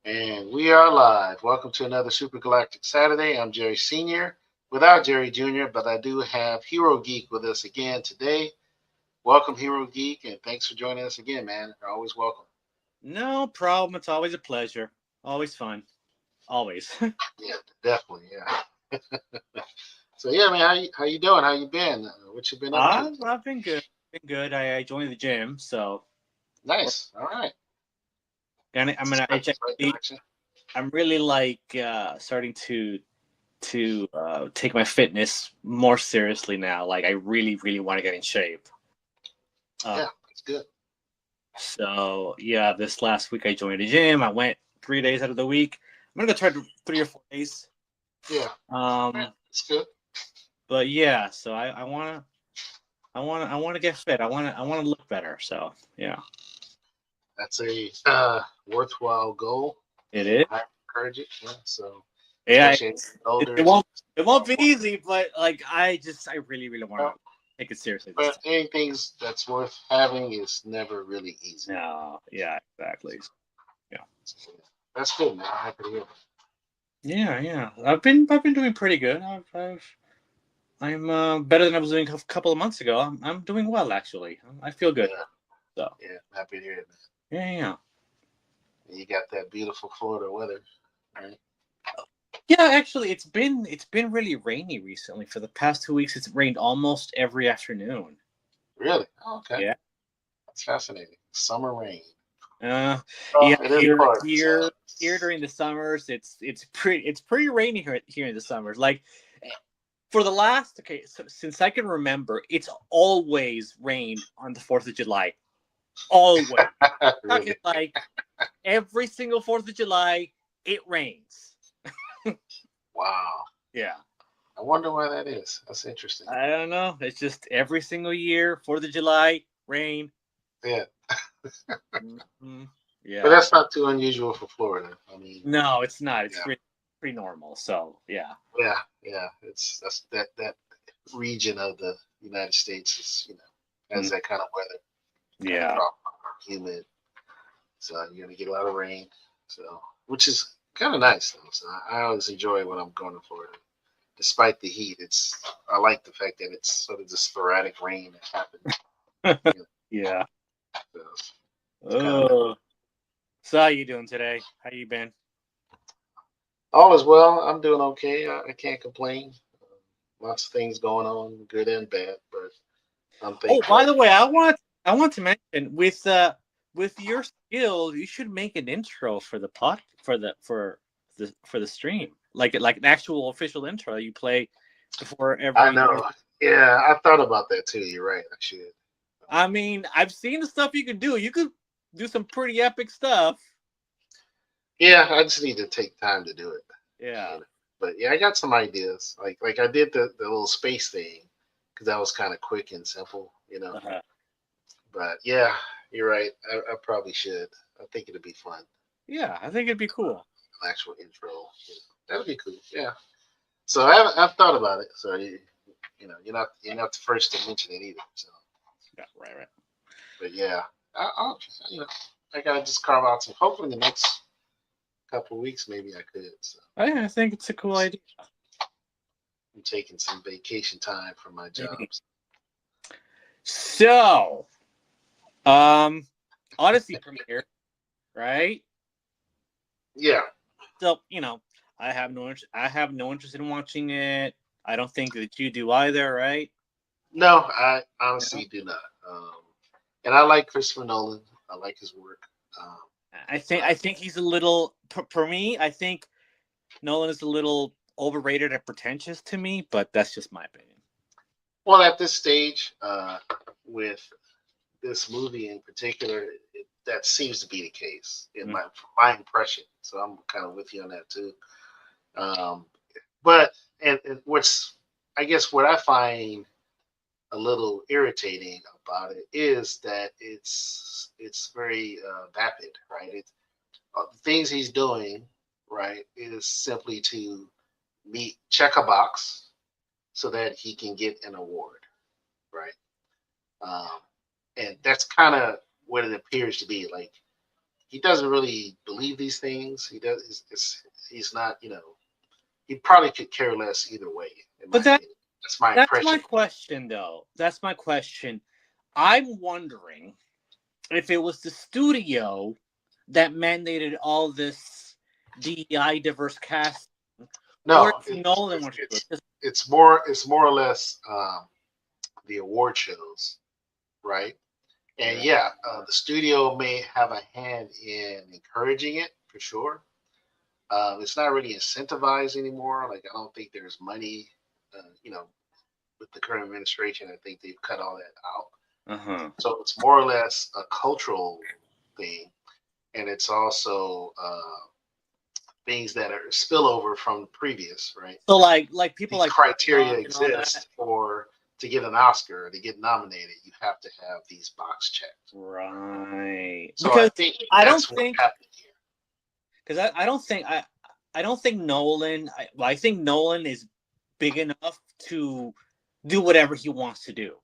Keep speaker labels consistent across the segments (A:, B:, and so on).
A: And we are live. Welcome to another Super Galactic Saturday. I'm Jerry Sr. without Jerry Jr., but I do have Hero Geek with us again today. Welcome, Hero Geek, and thanks for joining us again, man. You're always welcome.
B: No problem. It's always a pleasure. Always fun. Always.
A: Yeah, definitely. Yeah. So yeah, man, how you doing? How you been? What you been up to?
B: I've been good. Been good. I joined the gym, so we're
A: Nice. All right.
B: it's
A: Step in the right
B: actually
A: direction.
B: I'm really starting to take my fitness more seriously now. Like I really want to get in shape. Uh,
A: Yeah, it's good.
B: so yeah, this last week I joined the gym. I went 3 days out of the week. I'm gonna go try 3 or 4 days.
A: Yeah, yeah,
B: Um,
A: it's good.
B: but yeah, so I want to get fit. I want to look better. So yeah,
A: That's a worthwhile goal.
B: it is.
A: I encourage it. Yeah, so
B: Yeah,
A: especially as you get older,
B: it
A: it's
B: won't
A: more
B: be
A: important.
B: easy, but like I really want
A: Well,
B: to take it seriously this
A: but
B: time.
A: anything that's worth having is never really easy.
B: No, yeah, exactly. Yeah,
A: So, yeah, that's good, man. I'm happy to hear that.
B: yeah. I've been doing pretty good. I'm better than I was doing a couple of months ago. I'm doing well actually. I feel good.
A: Yeah,
B: So
A: yeah, I'm happy to hear it, man.
B: yeah.
A: And you got that beautiful Florida weather, right?
B: Yeah, actually, it's been really rainy recently. For the past 2 weeks, it's rained almost every afternoon.
A: Really? Oh, okay.
B: Yeah.
A: That's fascinating. Summer rain.
B: Uh,
A: Well,
B: yeah,
A: it is
B: here,
A: part of the
B: here,
A: sun.
B: here during the summers, it's pretty rainy here in the summers. Like for the last so since I can remember, it's always rained on the 4th of July. Always talking
A: Really?
B: like every single 4th of July, it rains.
A: Wow.
B: Yeah,
A: I wonder why that is. That's interesting.
B: I don't know. It's just every single year, 4th of July, rain.
A: Yeah.
B: Hmm.
A: But
B: Yeah,
A: that's not too unusual for Florida. I mean,
B: no, it's not. It's
A: yeah.
B: pretty normal. So yeah,
A: Yeah, yeah. That's that region of the United States is, has
B: Mm,
A: that kind of weather, kind of
B: yeah.
A: tropical, humid. So you're gonna get a lot of rain. So which is kind of nice though. So I always enjoy when I'm going to Florida. Despite the heat, I like the fact that it's sort of the sporadic rain that happens. You know,
B: Yeah.
A: so it's kind of nice.
B: Oh, so how you doing today? How you been?
A: All is well. I'm doing okay. I can't complain. Lots of things going on, good and bad, but I'm
B: Oh,
A: thankful.
B: by the way, I want to mention with your skills, you should make an intro for the for the stream, like an actual official intro you play before
A: I
B: every.
A: know. Yeah, I thought about that too. You're right. I should.
B: I mean, I've seen the stuff you can do. You could do some pretty epic stuff.
A: Yeah, I just need to take time to do it. You
B: Yeah.
A: know. But yeah, I got some ideas. Like I did the little space thing because that was kind of quick and simple.
B: Uh-huh.
A: But yeah, you're right. I probably should. I think it'd be fun.
B: Yeah, I think it'd be cool.
A: An actual intro. That'd be cool. Yeah. So I've thought about it. So you're not the first to mention it either. So,
B: Yeah, right.
A: but yeah, I'll you know I gotta just carve out some. Hopefully, in the next couple of weeks, maybe I could. So
B: I think it's a cool idea.
A: I'm taking some vacation time from my jobs.
B: So, um, Odyssey premiere, right?
A: Yeah.
B: So I have no interest in watching it. I don't think that you do either, right?
A: No, I
B: No.
A: honestly do not. And I like Christopher Nolan. I like his work. Um,
B: I
A: but
B: think he's a little for me. I think Nolan is a little overrated and pretentious to me, but that's just my opinion.
A: well, at this stage, with this movie in particular, that seems to be the case in
B: Mm.
A: my impression. So I'm kind of with you on that too. Um, but and what's I guess what I find a little irritating about it is that it's very vapid, right? The things he's doing, right, is simply to meet check a box so that he can get an award, right? Um, and that's kind of what it appears to be. Like he doesn't really believe these things. He does. He's not. He probably could care less either way. In my
B: But that
A: opinion, that's my
B: that's my
A: impression.
B: question, though. That's my question. I'm wondering if it was the studio that mandated all this DEI diverse cast, or
A: No,
B: if Nolan wanted to do it.
A: it's more or less the award shows, right? And
B: Right.
A: yeah, the studio may have a hand in encouraging it for sure. It's not really incentivized anymore. Like I don't think there's money, with the current administration. I think they've cut all that out.
B: Uh-huh.
A: So it's more or less a cultural thing, and it's also things that are spillover from previous, right?
B: So like people
A: These
B: like
A: criteria
B: and all that.
A: exist for to get an Oscar, to get nominated, you have to have these box checks.
B: Right.
A: So I
B: Because
A: think
B: I don't
A: that's what
B: think
A: happened here.
B: because I don't think Nolan. I think Nolan is big enough to do whatever he wants to do.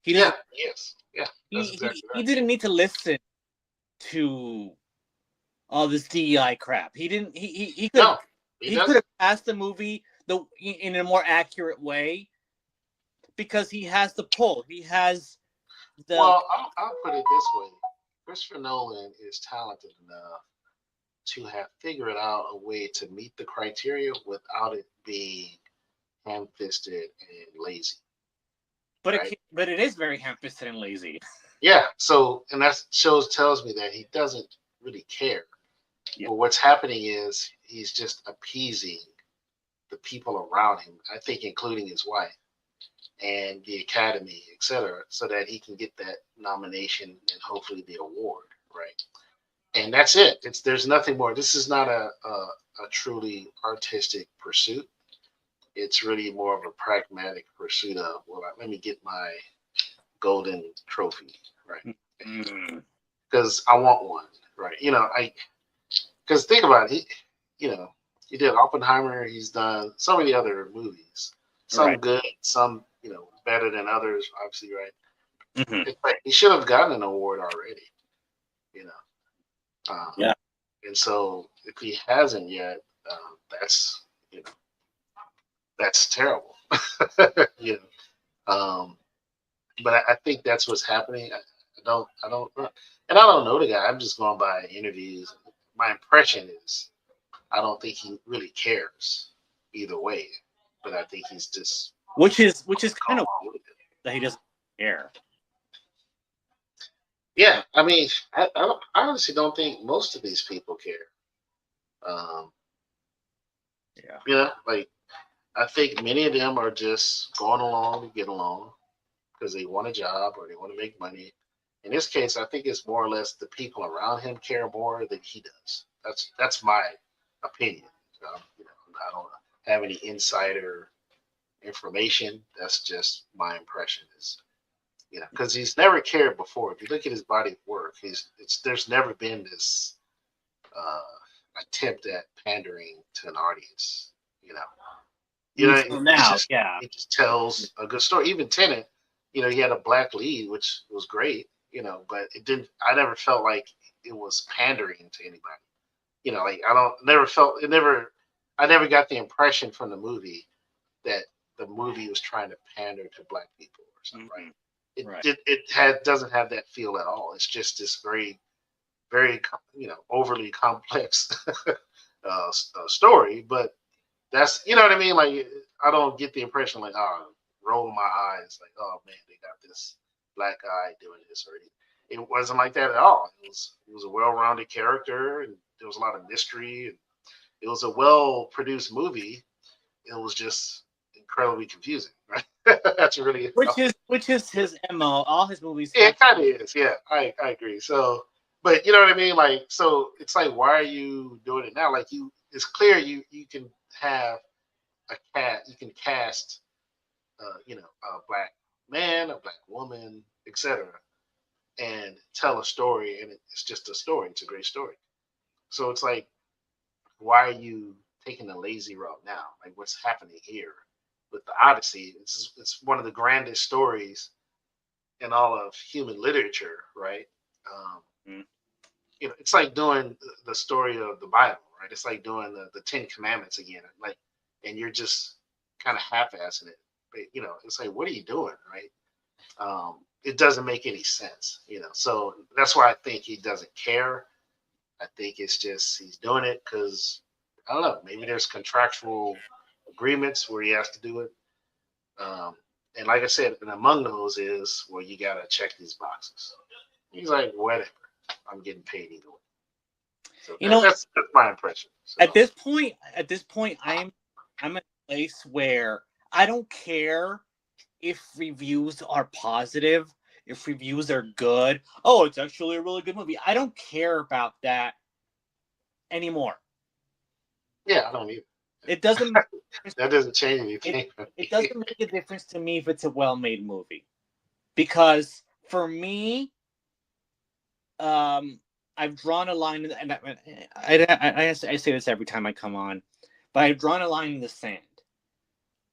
B: He
A: Yeah,
B: doesn't.
A: yes, yeah, that's
B: He
A: exactly
B: he
A: right.
B: didn't need to listen to all this DEI crap. He didn't.
A: No, he
B: He could have
A: doesn't.
B: passed the movie in a more accurate way because he has the pull. He has the
A: Well, I'll put it this way: Christopher Nolan is talented enough to have figured out a way to meet the criteria without it being ham-fisted and lazy, right?
B: but it is very ham-fisted and lazy.
A: Yeah. So, and that shows tells me that he doesn't really care.
B: Yeah.
A: But what's happening is he's just appeasing the people around him. I think, including his wife and the Academy, etc., so that he can get that nomination and hopefully the award, right? And that's it. It's There's nothing more. This is not a truly artistic pursuit. It's really more of a pragmatic pursuit of, well, let me get my golden trophy, right?
B: Mm.
A: Because I want one, right? Because think about it, he did Oppenheimer. He's done so many other movies, some
B: Right.
A: good, some better than others, obviously, right?
B: Hmm.
A: It's like he should have gotten an award already, you know. Um,
B: Yeah.
A: and so if he hasn't yet, that's you know that's terrible, you but I think that's what's happening. I don't, and I don't know the guy. I'm just going by interviews. My impression is I don't think he really cares either way, but I think he's just
B: Which is
A: going
B: kind of
A: along with it.
B: that he doesn't care.
A: Yeah, I mean, I honestly don't think most of these people care. Um,
B: Yeah.
A: like I think many of them are just going along to get along because they want a job or they want to make money. In this case, I think it's more or less the people around him care more than he does. That's my opinion. I don't have any insider information. That's just my impression. Is because he's never cared before. If you look at his body of work, there's never been this attempt at pandering to an audience. You know,
B: Until now, yeah.
A: he just tells a good story. Even Tenet, he had a black lead, which was great. But it didn't. I never felt like it was pandering to anybody. Like I don't never felt it. Never. I never got the impression from the movie that the movie was trying to pander to black people or something. Right.
B: Hmm.
A: It
B: Right.
A: doesn't have that feel at all. It's just this very very overly complex story, but that's what I mean. Like I don't get the impression like roll my eyes like man they got this black guy doing this or it wasn't like that at all. It was a well-rounded character and there was a lot of mystery and it was a well-produced movie. It was just incredibly confusing. Right? That's really
B: Which is his MO. All his movies
A: yeah,
B: have.
A: it kind of is. Yeah, I agree. So, but you know what I mean? Like, so it's like, why are you doing it now? Like, it's clear you can have you can cast, a black man, a black woman, etc., and tell a story, and it's just a story. It's a great story. So it's like, why are you taking a lazy route now? Like, what's happening here with the Odyssey? It's one of the grandest stories in all of human literature, right? Um,
B: Mm.
A: it's like doing the story of the Bible, right? It's like doing the Ten Commandments again, like, and you're just kind of half-assing it. But, it's like, what are you doing, right? It doesn't make any sense. So that's why I think he doesn't care. I think it's just he's doing it because I don't know. Maybe there's contractual agreements where he has to do it. Um, and like I said, and among those is well, you gotta check these boxes. He's like, whatever. I'm getting paid either way. So
B: You know,
A: that's my impression. So
B: at this point, I'm at a place where I don't care if reviews are positive, if reviews are good. Oh, it's actually a really good movie. I don't care about that anymore.
A: yeah, I don't either.
B: It doesn't.
A: That doesn't change
B: It
A: anything.
B: it doesn't make a difference to me if it's a well-made movie, because for me, um, I've drawn a line, and I say this every time I come on, but I've drawn a line in the sand,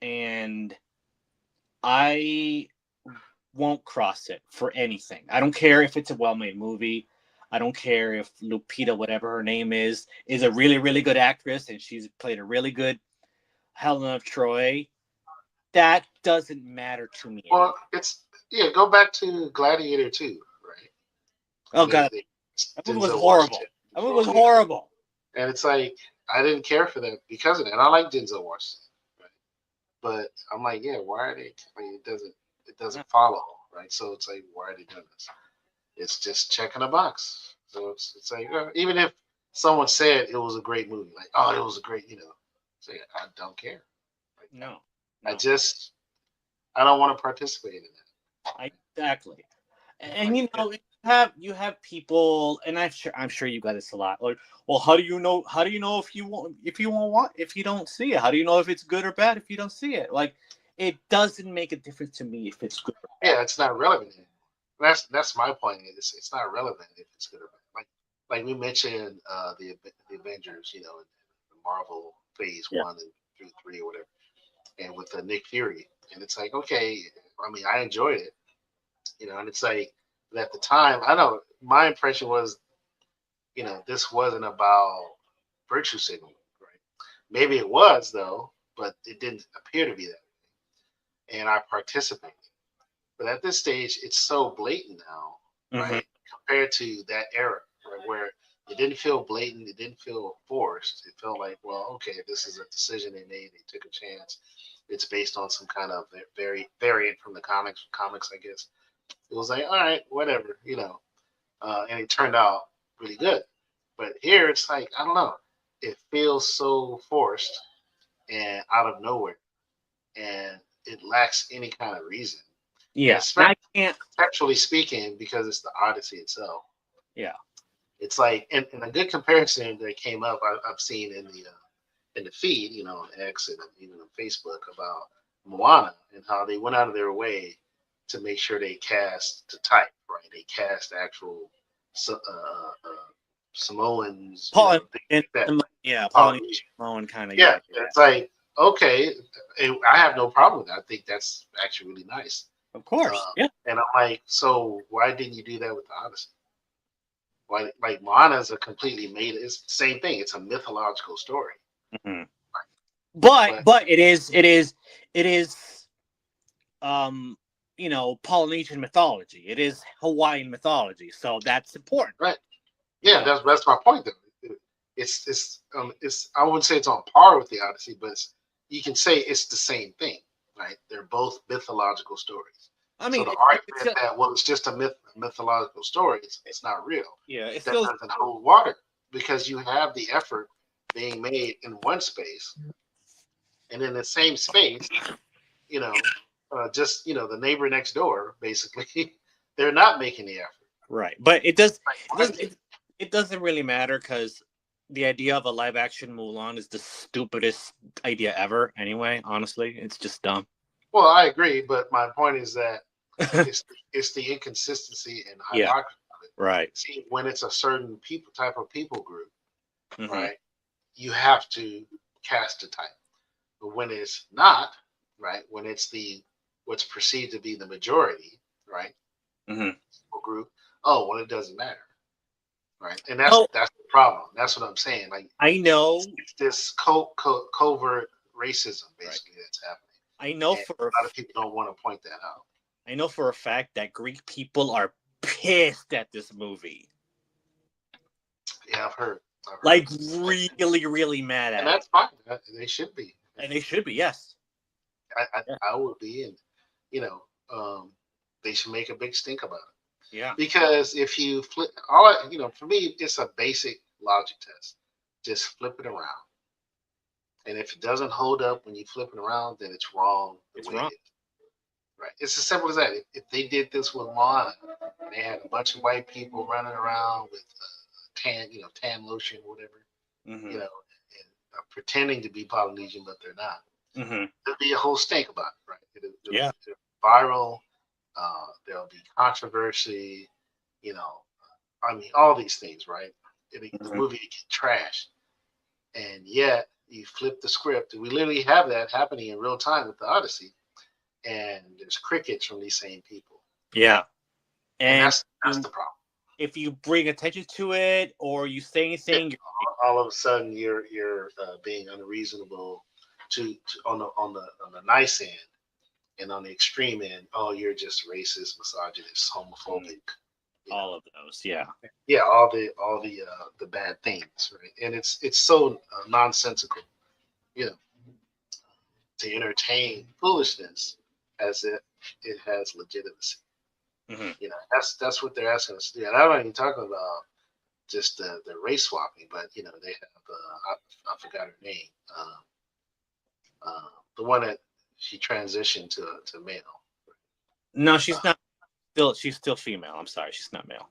B: and I won't cross it for anything. I don't care if it's a well-made movie. I don't care if Lupita, whatever her name is a really, really good actress and she's played a really good Helen of Troy. That doesn't matter to me
A: Well,
B: anymore.
A: go back to Gladiator 2, right?
B: Oh
A: When
B: god, that movie was
A: Denzel
B: horrible.
A: Washington.
B: That movie was horrible.
A: And it's like I didn't care for that because of that. I like Denzel Washington, right? But I'm like, yeah, why are they? Like, it doesn't follow, right? So it's like, why are they doing this? It's just checking a box. So it's like even if someone said it was a great movie, like oh, it was a great, say I don't care. Like,
B: No,
A: I
B: no,
A: just I don't want to participate in
B: exactly.
A: that.
B: And you have people, and I'm sure you got this a lot. Like, well, how do you know? How do you know if you don't see it? How do you know if it's good or bad if you don't see it? Like, it doesn't make a difference to me if it's good or bad.
A: Yeah, it's not relevant anymore. That's my point. It's not relevant if it's good or bad. Like we mentioned the Avengers, the Marvel Phase
B: Yeah.
A: 1 and through 3 or whatever, and with the Nick Fury, and it's like okay, I mean I enjoyed it, and it's like at the time I know my impression was this wasn't about virtue signaling, right? Maybe it was though, but it didn't appear to be that, and I participated. But at this stage, it's so blatant now,
B: Hmm.
A: right? Compared to that era, right, where it didn't feel blatant, it didn't feel forced. It felt like, well, okay, this is a decision they made. They took a chance. It's based on some kind of very variant from the comics, I guess. It was like, all right, whatever, and it turned out really good. But here, it's like, I don't know. It feels so forced and out of nowhere, and it lacks any kind of reason. And
B: Yeah, and
A: especially
B: I can't.
A: conceptually speaking, because it's the Odyssey itself.
B: Yeah.
A: It's like, and a good comparison that came up, I've seen in the feed, on X and even on Facebook about Moana and how they went out of their way to make sure they cast the type, right? They cast actual Samoans,
B: Paul
A: things
B: and
A: like that,
B: yeah, Paul and
A: Polynesian.
B: Simone kind of,
A: Yeah,
B: yeah.
A: it's like okay, I have no problem with that. I think that's actually really nice.
B: Of course. Yeah.
A: And I'm like, so why didn't you do that with the Odyssey? Why, like Moana is a completely made. It's the same thing. It's a mythological story,
B: Hmm. But
A: but
B: it is um Polynesian mythology. It is Hawaiian mythology, so that's important.
A: right,
B: You
A: yeah,
B: know.
A: that's my point. Though it's I wouldn't say it's on par with the Odyssey, but you can say it's the same thing, right? They're both mythological stories.
B: I
A: So
B: mean,
A: the
B: it's
A: argument
B: still,
A: that well, it's just a mythological story, it's not real.
B: yeah, it's
A: That
B: still
A: doesn't hold water because you have the effort being made in one space, and in the same space, you know, just the neighbor next door, basically, they're not making the effort.
B: right. But it does
A: Like,
B: it
A: why
B: does
A: is it?
B: it doesn't really matter because the idea of a live action Mulan is the stupidest idea ever. Anyway, honestly, it's just dumb.
A: Well, I agree, but my point is that it's the inconsistency and
B: Yeah.
A: hypocrisy of it.
B: Right.
A: See, when it's a certain people type of people group,
B: Hmm.
A: right, you have to cast a type. But when it's not, right, when it's the what's perceived to be the majority, right,
B: Hmm.
A: people group, oh well, it doesn't matter, right? And
B: Oh,
A: that's the problem. That's what I'm saying. Like
B: I know.
A: it's this covert racism
B: Right.
A: basically that's happening,
B: I know
A: and
B: for
A: a lot of people don't want to point that out.
B: I know for a fact that Greek people are pissed at this movie.
A: Yeah, I've heard. I've heard.
B: Like really, really mad
A: And
B: at it.
A: that's fine. They should be.
B: And they should be, yes. Yeah.
A: I would be, and you know, um, they should make a big stink about it.
B: Yeah.
A: Because if you flip all, for me, it's a basic logic test. Just flip it around, and if it doesn't hold up when you flip it around, then it's wrong the
B: It's
A: way
B: wrong.
A: it is. Right? It's as simple as that. If they did this with Moana, and they had a bunch of white people running around with tan lotion, whatever,
B: Mm-hmm.
A: and pretending to be Polynesian, but they're not.
B: Mm-hmm.
A: There'll be a whole stink about it, right?
B: Yeah.
A: It'll be viral. There'll be controversy. You know, I mean, all these things, right? The
B: Mm-hmm.
A: movie get trashed, and yet you flip the script. We literally have that happening in real time with the Odyssey, and there's crickets from these same people,
B: Yeah.
A: and
B: And
A: that's the problem.
B: if you bring attention to it or you say
A: Yeah,
B: anything,
A: all of a sudden you're being unreasonable on the nice end, and on the extreme end, oh, you're just racist, misogynist, homophobic.
B: all of those, yeah.
A: Yeah, all the bad things, right? And it's so nonsensical, you know, to entertain foolishness as if it has legitimacy.
B: Mm-hmm.
A: That's what they're asking us to do. And I'm not even talking about just the race swapping, but they have I forgot her name, the one that she transitioned to male.
B: No, she's not. She's still female. I'm sorry, she's not male.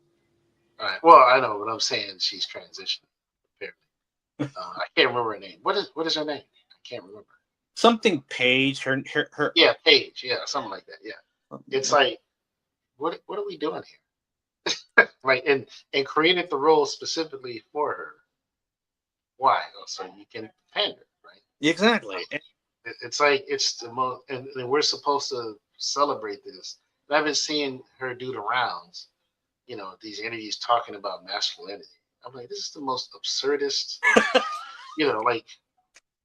A: All right. Well, I know, but I'm saying she's transitioning. Apparently, I can't remember her name. What is her name? I can't remember.
B: Something Page. Her.
A: Yeah, Paige. Yeah, something like that. Yeah, it's like what are we doing here? Right, and created the role specifically for her. Why? Oh, so you can pander, right?
B: Exactly.
A: It's like it's the most, and we're supposed to celebrate this. But I've been seeing her do the rounds, these interviews talking about masculinity. I'm like, this is the most absurdist, like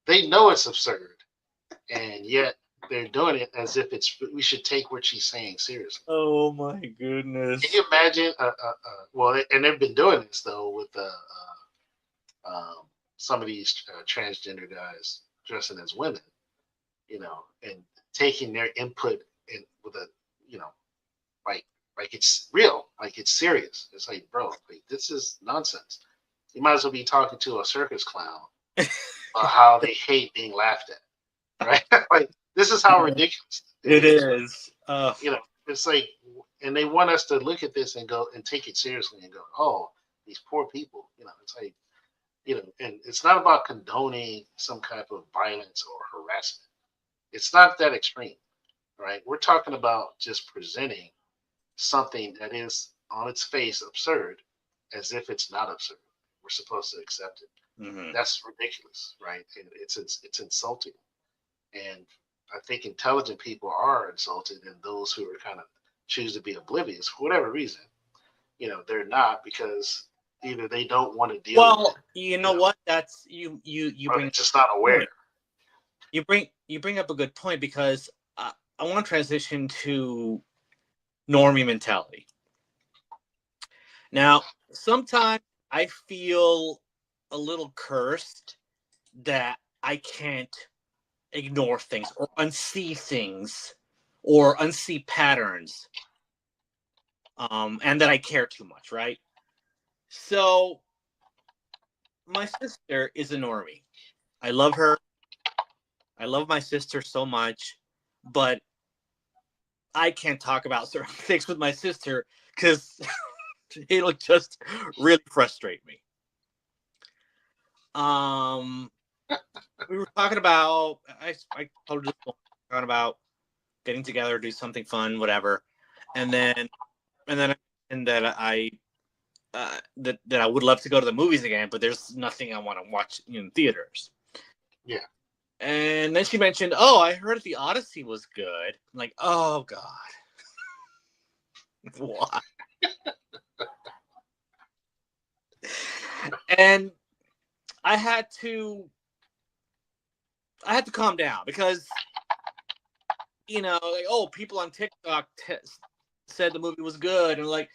A: they know it's absurd, and yet they're doing it as if we should take what she's saying seriously.
B: Oh my goodness.
A: Can you imagine? Well, and they've been doing this though with some of these transgender guys dressing as women, and taking their input in with a, like it's real, like it's serious. It's like, bro, like this is nonsense. You might as well be talking to a circus clown about how they hate being laughed at, right? Like this is how ridiculous
B: it is.
A: It's like, and they want us to look at this and go and take it seriously and go, oh, these poor people. It's like, and it's not about condoning some type of violence or harassment. It's not that extreme, right? We're talking about just presenting something that is on its face absurd as if it's not absurd. We're supposed to accept it.
B: Mm-hmm.
A: That's ridiculous, right? And it's insulting. And I think intelligent people are insulted, and those who are kind of choose to be oblivious for whatever reason, they're not, because either they don't want to deal with it.
B: You know what? That's you bring
A: just not aware.
B: You bring up a good point, because I want to transition to normie mentality. Now, sometimes I feel a little cursed that I can't ignore things or unsee things or unsee patterns, and that I care too much, right? So my sister is a normie. I love her. I love my sister so much, but I can't talk about certain things with my sister because it'll just really frustrate me. We were talking about, I told her talking about getting together, do something fun, whatever, and then that that I would love to go to the movies again, but there's nothing I want to watch in theaters.
A: Yeah.
B: And then she mentioned, "Oh, I heard the Odyssey was good." I'm like, "Oh God, why?" And I had to calm down because like, oh, people on TikTok said the movie was good, and like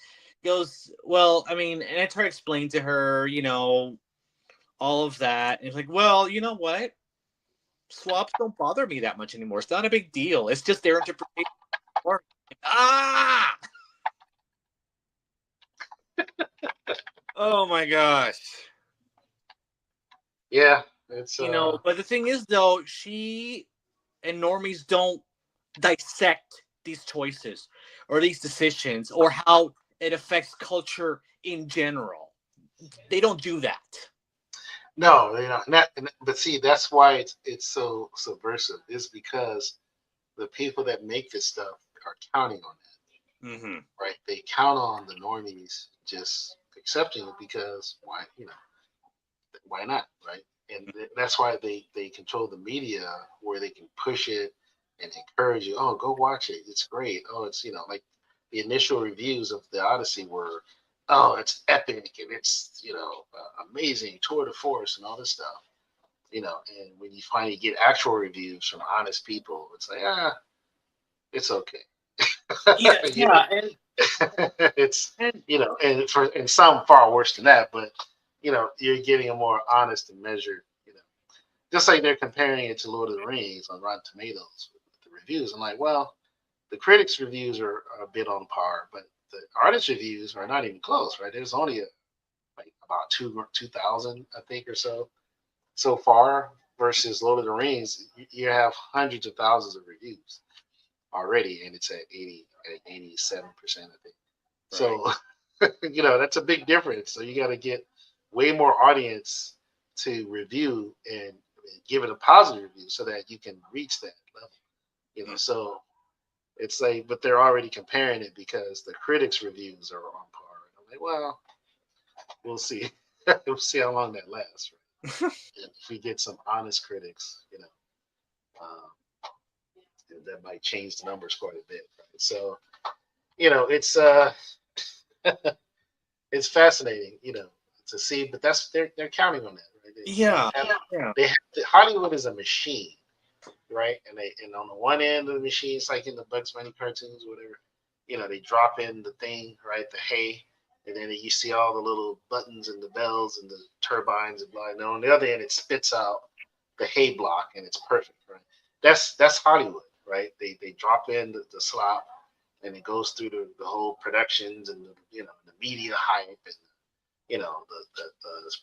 B: goes, well, I mean, and I try to explain to her, all of that, and it's like, well, you know what? Swaps don't bother me that much anymore. It's not a big deal. It's just their interpretation. Ah! Oh my gosh.
A: Yeah, it's
B: But the thing is, though, she and normies don't dissect these choices or these decisions or how it affects culture in general. They don't do that.
A: no, not, but see, that's why it's so subversive. Is because the people that make this stuff are counting on that,
B: Mm-hmm.
A: right? They count on the normies just accepting it because why not, right? And that's why they control the media where they can push it and encourage you. Oh, go watch it. It's great. Oh, it's like the initial reviews of the Odyssey were, oh, it's epic and it's amazing tour de force and all this stuff. And when you finally get actual reviews from honest people, it's like it's okay.
B: Yeah,
A: you know,
B: yeah,
A: it's
B: and
A: and some far worse than that, but you're getting a more honest and measured, just like they're comparing it to Lord of the Rings on Rotten Tomatoes with the reviews. I'm like, well, the critics' reviews are a bit on par, but the artist reviews are not even close, right? There's only like about 2,000, I think, or so far, versus Lord of the Rings. You have hundreds of thousands of reviews already, and it's at 87%, I think.
B: right.
A: So, that's a big difference. So you got to get way more audience to review and give it a positive review so that you can reach that level.
B: Mm.
A: So it's like, but they're already comparing it because the critics' reviews are on par. And I'm like, well, we'll see. We'll see how long that lasts. Right? If we get some honest critics, um, that might change the numbers quite a bit. Right? So, it's it's fascinating, to see. But they're counting on that, right?
B: Yeah, yeah,
A: They have Hollywood is a machine, right? And on the one end of the machine, it's like in the Bugs Bunny cartoons, whatever. They drop in the thing, right, the hay, and then you see all the little buttons and the bells and the turbines and blah. And then on the other end, it spits out the hay block, and it's perfect, right? That's Hollywood, right? They drop in the slop, and it goes through the whole productions and the media hype and the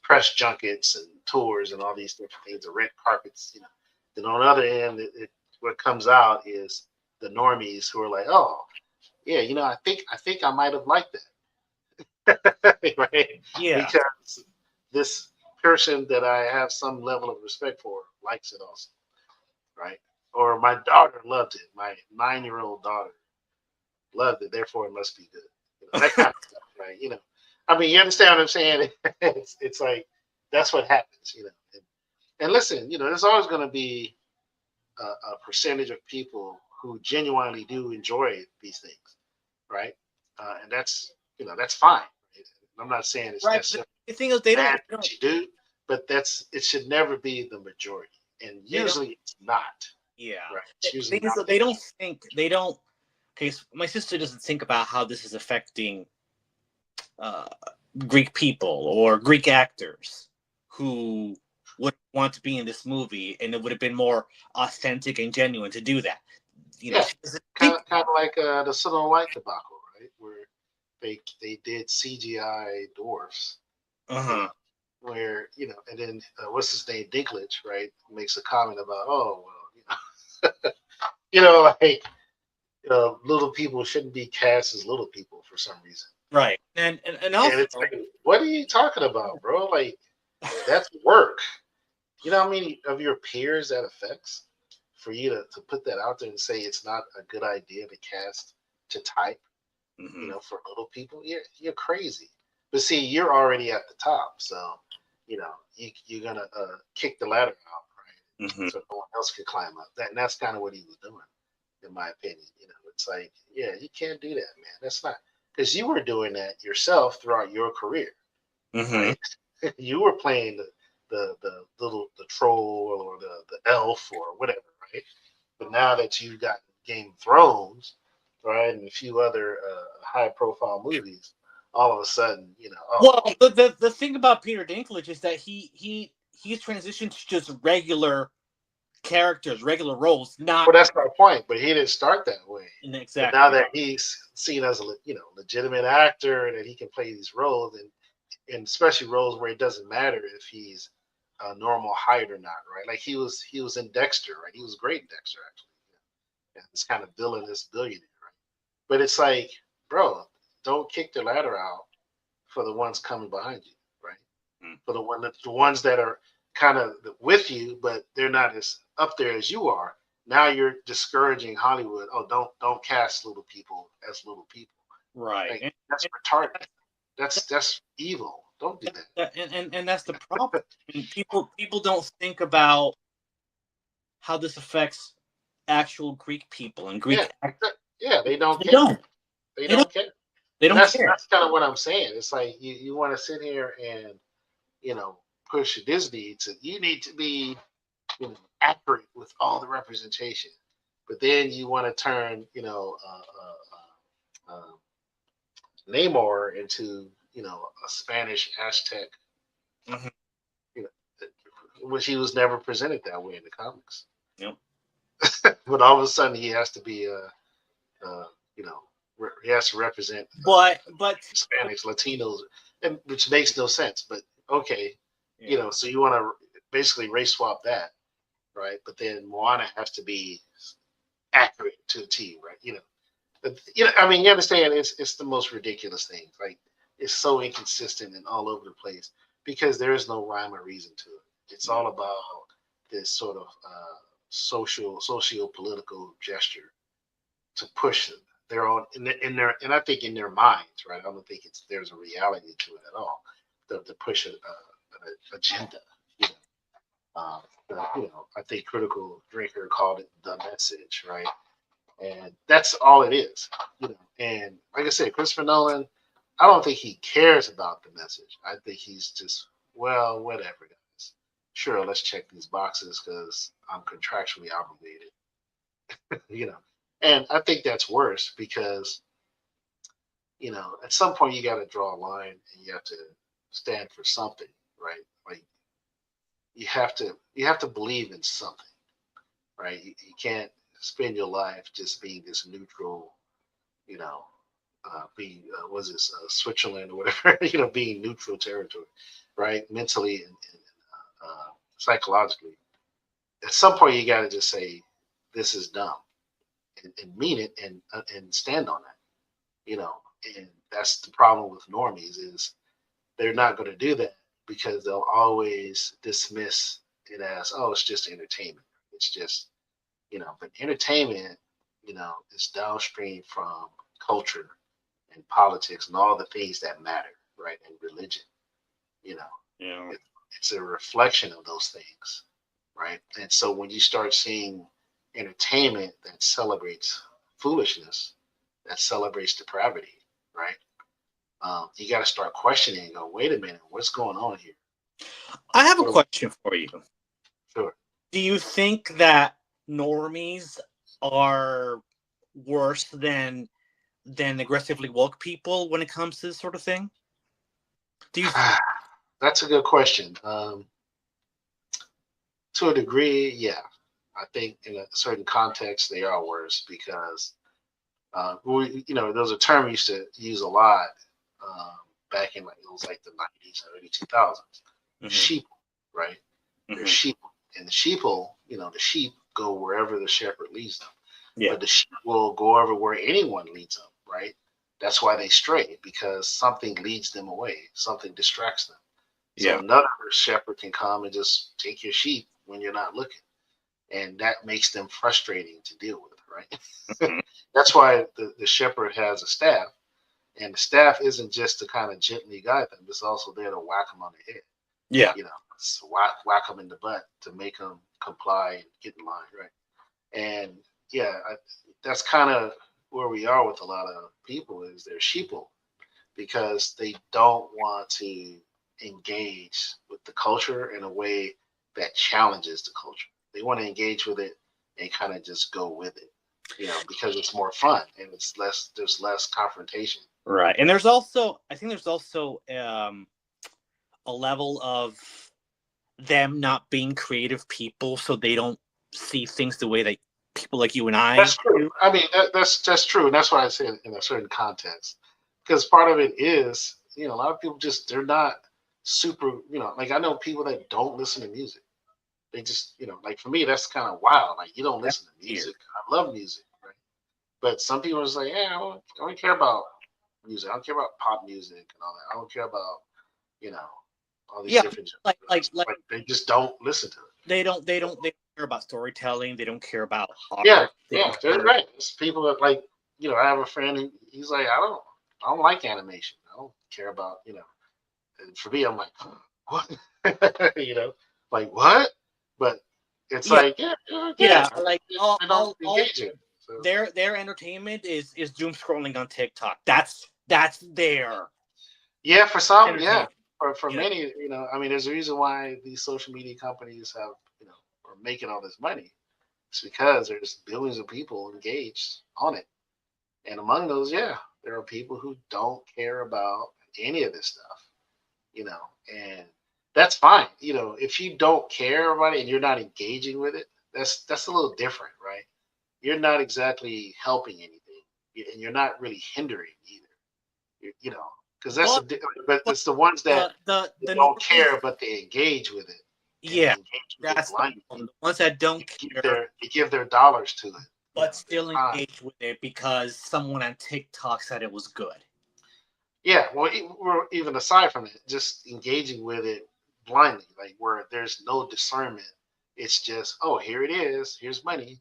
A: press junkets and tours and all these different things, the red carpets. Then on the other end, what comes out is the normies who are like, oh yeah, I think I might have liked that, right?
B: yeah.
A: Because this person that I have some level of respect for likes it also, right? Or my daughter loved it. My 9-year-old daughter loved it. Therefore, it must be good. That kind of stuff, right? I mean, you understand what I'm saying? It's like that's what happens. And listen, there's always going to be a percentage of people who genuinely do enjoy these things, right? And that's fine. Right? I'm not saying it's
B: Right. But
A: necessarily
B: the thing is, they don't,
A: bad that you do, but it should never be the majority, and
B: they don't.
A: usually it's not.
B: Yeah.
A: Right?
B: The
A: It's usually
B: thing is,
A: not
B: that
A: the
B: they don't
A: majority.
B: think. They don't. Okay, so my sister doesn't think about how this is affecting uh, Greek people or Greek actors who would want to be in this movie, and it would have been more authentic and genuine to do that.
A: Yeah,
B: She doesn't
A: kind
B: think.
A: of like the Snow White debacle, right? Where they did CGI dwarfs,
B: Uh
A: you
B: huh.
A: know, where and then what's his name, Dinklage, right, makes a comment about, oh well, like little people shouldn't be cast as little people for some reason,
B: Right. And
A: and
B: also,
A: it's like, what are you talking about, bro? Like that's work. You know how many of your peers that affects for you to put that out there and say it's not a good idea to cast to type,
B: hmm,
A: for little people? You're crazy. But see, you're already at the top, so you're gonna kick the ladder out, right?
B: hmm.
A: So no one else could climb up. And that's kind of what he was doing, in my opinion. It's like, yeah, you can't do that, man. That's not because you were doing that yourself throughout your career.
B: Mm-hmm.
A: right? You were playing the troll or the elf or whatever, right? But now that you've got Game of Thrones, right, and a few other high profile movies, all of a sudden,
B: Well,
A: oh,
B: the thing about Peter Dinklage is that he's transitioned to just regular characters, regular roles, not
A: well, that's my point. But he didn't start that way. But now
B: exactly
A: that he's seen as a legitimate actor and that he can play these roles, and especially roles where it doesn't matter if he's a normal height or not, right? Like he was in Dexter, right? He was great in Dexter actually. Yeah. This kind of villainous billionaire, right? But it's like, bro, don't kick the ladder out for the ones coming behind you, right? For the ones that are kind of with you, but they're not as up there as you are. Now you're discouraging Hollywood. Oh, don't cast little people as little people.
B: right.
A: Like that's retarded. That's evil. Don't do
B: And that's the problem. And people don't think about how this affects actual Greek people and
A: that.
B: Greek actors.
A: Yeah, they don't
B: They
A: care.
B: don't.
A: They
B: They don't.
A: don't care.
B: They
A: And
B: don't
A: that's
B: care.
A: that's kind of what I'm saying. It's like you want to sit here and push Disney to you need to be accurate with all the representation, but then you want to turn Namor into a Spanish Aztec,
B: Mm-hmm.
A: you know, which he was never presented that way in the comics.
B: Yep.
A: But all of a sudden he has to be you know he has to represent
B: But
A: Hispanics, Latinos, and which makes no sense. But okay,
B: yeah.
A: so you want to basically race swap that, right? But then Moana has to be accurate to the T, right? But I mean, you understand? It's the most ridiculous thing. Like it's so inconsistent and all over the place because there is no rhyme or reason to it. It's all about this sort of socio political gesture to push their own in their and I think in their minds, right? I don't think there's a reality to it at all. To push an agenda, you know. I think Critical Drinker called it the message, right? And that's all it is. And like I said, Christopher Nolan, I don't think he cares about the message. I think he's just, well, whatever, guys. Sure, let's check these boxes because I'm contractually obligated. you know. And I think that's worse because, at some point you got to draw a line and you have to stand for something, right? Like you have to believe in something, right? You can't spend your life just being this neutral, you know, being was this Switzerland or whatever, being neutral territory, right? Mentally and psychologically. At some point, you got to just say this is dumb and mean it and stand on that, And that's the problem with normies is they're not going to do that because they'll always dismiss it as, oh, it's just entertainment. It's just but entertainment, is downstream from culture and politics and all the things that matter, right? And religion, you know,
B: Yeah.
A: it, it's a reflection of those things, right? And so when you start seeing entertainment that celebrates foolishness, that celebrates depravity, right? You got to start questioning and go, wait a minute, what's going on here?
B: I have a
A: What
B: question for you.
A: sure.
B: Do you think that normies are worse than aggressively woke people when it comes to this sort of thing? Do you?
A: That's a good question. To a degree, yeah. I think in a certain context they are worse because there's a term we used to use a lot um, back in it was like the 90s, early 2000s.
B: Mm-hmm.
A: Sheep, right? They're
B: Mm-hmm.
A: sheep, and the sheeple, the sheep go wherever the shepherd leads them,
B: Yeah.
A: but the sheep will go everywhere anyone leads them, right? That's why they stray because something leads them away, something distracts them. So
B: Yeah.
A: another shepherd can come and just take your sheep when you're not looking, and that makes them frustrating to deal with, right?
B: Mm-hmm.
A: That's why the shepherd has a staff, and the staff isn't just to kind of gently guide them; it's also there to whack them on the head,
B: Yeah.
A: so whack them in the butt to make them comply and get in line, right? And yeah, that's kind of where we are with a lot of people is they're sheeple because they don't want to engage with the culture in a way that challenges the culture. They want to engage with it and kind of just go with it, because it's more fun and there's less confrontation.
B: Right. And there's also, I think there's also a level of them not being creative people, so they don't see things the way that people like you and I
A: That's true.
B: do.
A: I mean, that's true, and that's why I say it in a certain context, because part of it is, a lot of people just they're not super, like I know people that don't listen to music. They just, like for me, that's kind of wild. Like you don't
B: That's
A: listen to
B: weird.
A: music. I love music, right? But some people are just like, yeah, I don't care about music. I don't care about pop music and all that. I don't care about, you know, all these
B: Yeah,
A: different
B: like
A: genres. But they just don't listen to it.
B: they don't care about storytelling. They don't care about
A: Yeah,
B: art. They
A: yeah,
B: don't
A: that's
B: care.
A: right. It's people that like, I have a friend who he's like, I don't like animation. I don't care about, And for me, I'm like, what? Like what? But it's
B: Yeah,
A: like, yeah, yeah,
B: yeah. Like
A: I don't engage it. So
B: their entertainment is doom scrolling on TikTok. That's their
A: yeah, for some, yeah,
B: entertainment.
A: for
B: You know,
A: many, I mean, there's a reason why these social media companies have, are making all this money. It's because there's billions of people engaged on it, and among those, yeah, there are people who don't care about any of this stuff, and that's fine. If you don't care about it and you're not engaging with it, that's a little different, right? You're not exactly helping anything, and you're not really hindering either. Because that's
B: but
A: but
B: but
A: it's the ones that they
B: the
A: don't
B: normies,
A: care, but they engage with it, and they
B: yeah,
A: engage with it
B: that's the
A: blindly.
B: problem. The ones that don't care
A: They give their dollars to it,
B: but
A: their
B: still
A: time.
B: engage with it because someone on TikTok said it was good.
A: Yeah, well, even aside from it, just engaging with it blindly, like where there's no discernment. It's just, oh, here it is. Here's money.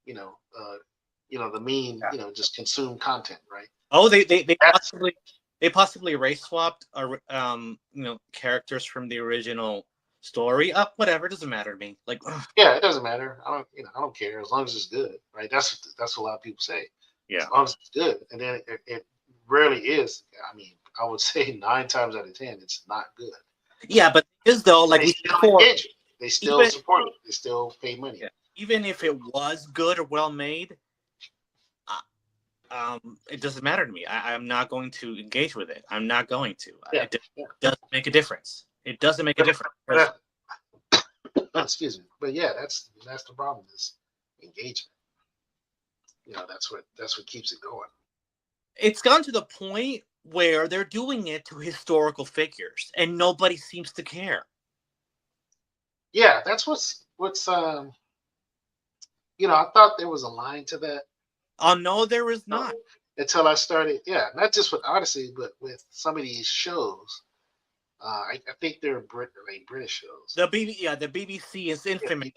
A: You know, uh, the mean.
B: Yeah.
A: Just consume content, right?
B: Oh,
A: That's
B: they possibly race swapped characters from the original story. Whatever, it doesn't matter to me. Like, ugh,
A: yeah. It doesn't matter. I don't care as long as it's good, right? That's what a lot of people say.
B: yeah,
A: As long as it's good, and then it rarely is. I mean, I would say 9 times out of 10, it's not good.
B: yeah. But is though,
A: And
B: like
A: they
B: we said
A: still
B: before,
A: engage it. They still
B: even
A: support it. They still pay money.
B: yeah, even if it was good or well made, it doesn't matter to me. I'm not going to engage with it. I'm not going to.
A: Yeah,
B: It
A: yeah.
B: doesn't make a difference. It doesn't make a difference.
A: But, excuse me. But yeah, that's the problem is engagement. That's what keeps it going.
B: It's gone to the point where they're doing it to historical figures, and nobody seems to care.
A: Yeah, that's I thought there was a line to that
B: Oh no, there is
A: uh,
B: not.
A: until I started. Yeah, not just with Odyssey, but with some of these shows. I think they're like British shows.
B: The BBC is
A: Yeah,
B: infamous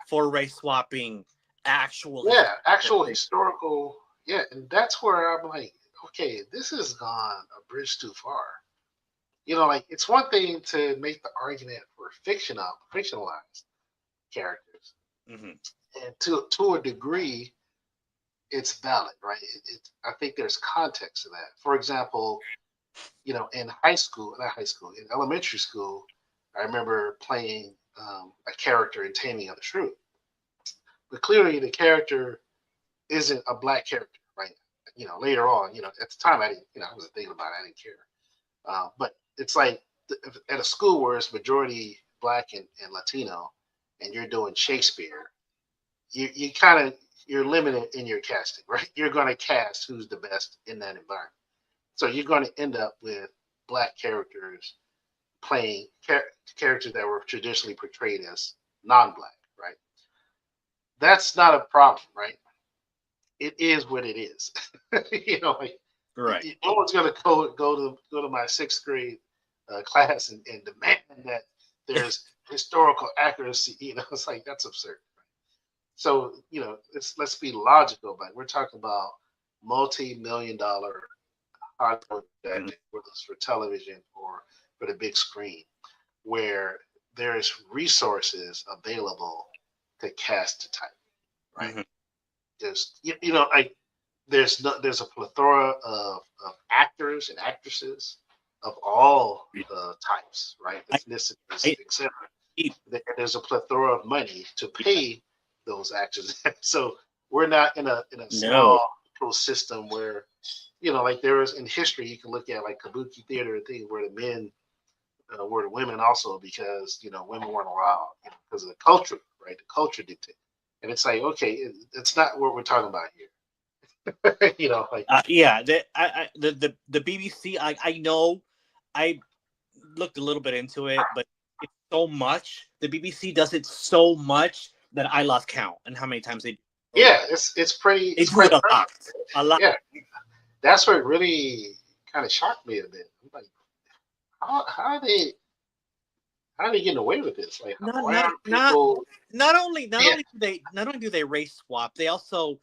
B: for race swapping actual
A: yeah,
B: historical
A: actual
B: figures.
A: historical. Yeah, and that's where I'm like, okay, this has gone a bridge too far. Like it's one thing to make the argument for fictionalized characters,
B: Hmm.
A: and to a degree, it's valid, right? I think there's context to that. For example, in high school, not high school, in elementary school, I remember playing a character in Taming of the Shrew, but clearly the character isn't a black character, right? Later on, at the time I didn't, I wasn't thinking about it, I didn't care. But it's like at a school where it's majority black and Latino, and you're doing Shakespeare, you kind of you're limited in your casting, right? You're going to cast who's the best in that environment. So you're going to end up with black characters playing characters that were traditionally portrayed as non-black, right? That's not a problem, right? It is what it is. Like
B: Right.
A: no one's going to go to my sixth grade class and demand that there's historical accuracy. It's like that's absurd. So let's be logical, but we're talking about multi-million-dollar Hollywood
B: Mhm.
A: project, whether it's for television or for the big screen, where there's resources available to cast the type, right?
B: Mhm.
A: Like there's a plethora of actors and actresses of all types, right?
B: I,
A: Ethnicities,
B: I,
A: etc.
B: I-
A: There's a plethora of money to pay those actors. So we're not in a
B: no,
A: small system where, like there is in history, you can look at like kabuki theater and things where the men were the women also because women weren't allowed because of the culture, right? The culture dictated, and it's like okay, it's not what we're talking about here. Like
B: yeah, the BBC. I know, I looked a little bit into it, but it's so much. The BBC does it so much that I lost count and how many times they do it.
A: yeah, it's pretty
B: They
A: it's
B: do it
A: pretty
B: a
A: prevalent.
B: lot, a lot.
A: Yeah, that's what really kind of shocked me a bit. I'm like, how are they getting away with this? Like,
B: Not
A: why
B: not
A: aren't
B: not
A: people?
B: not
A: Yeah,
B: only do they race swap, they also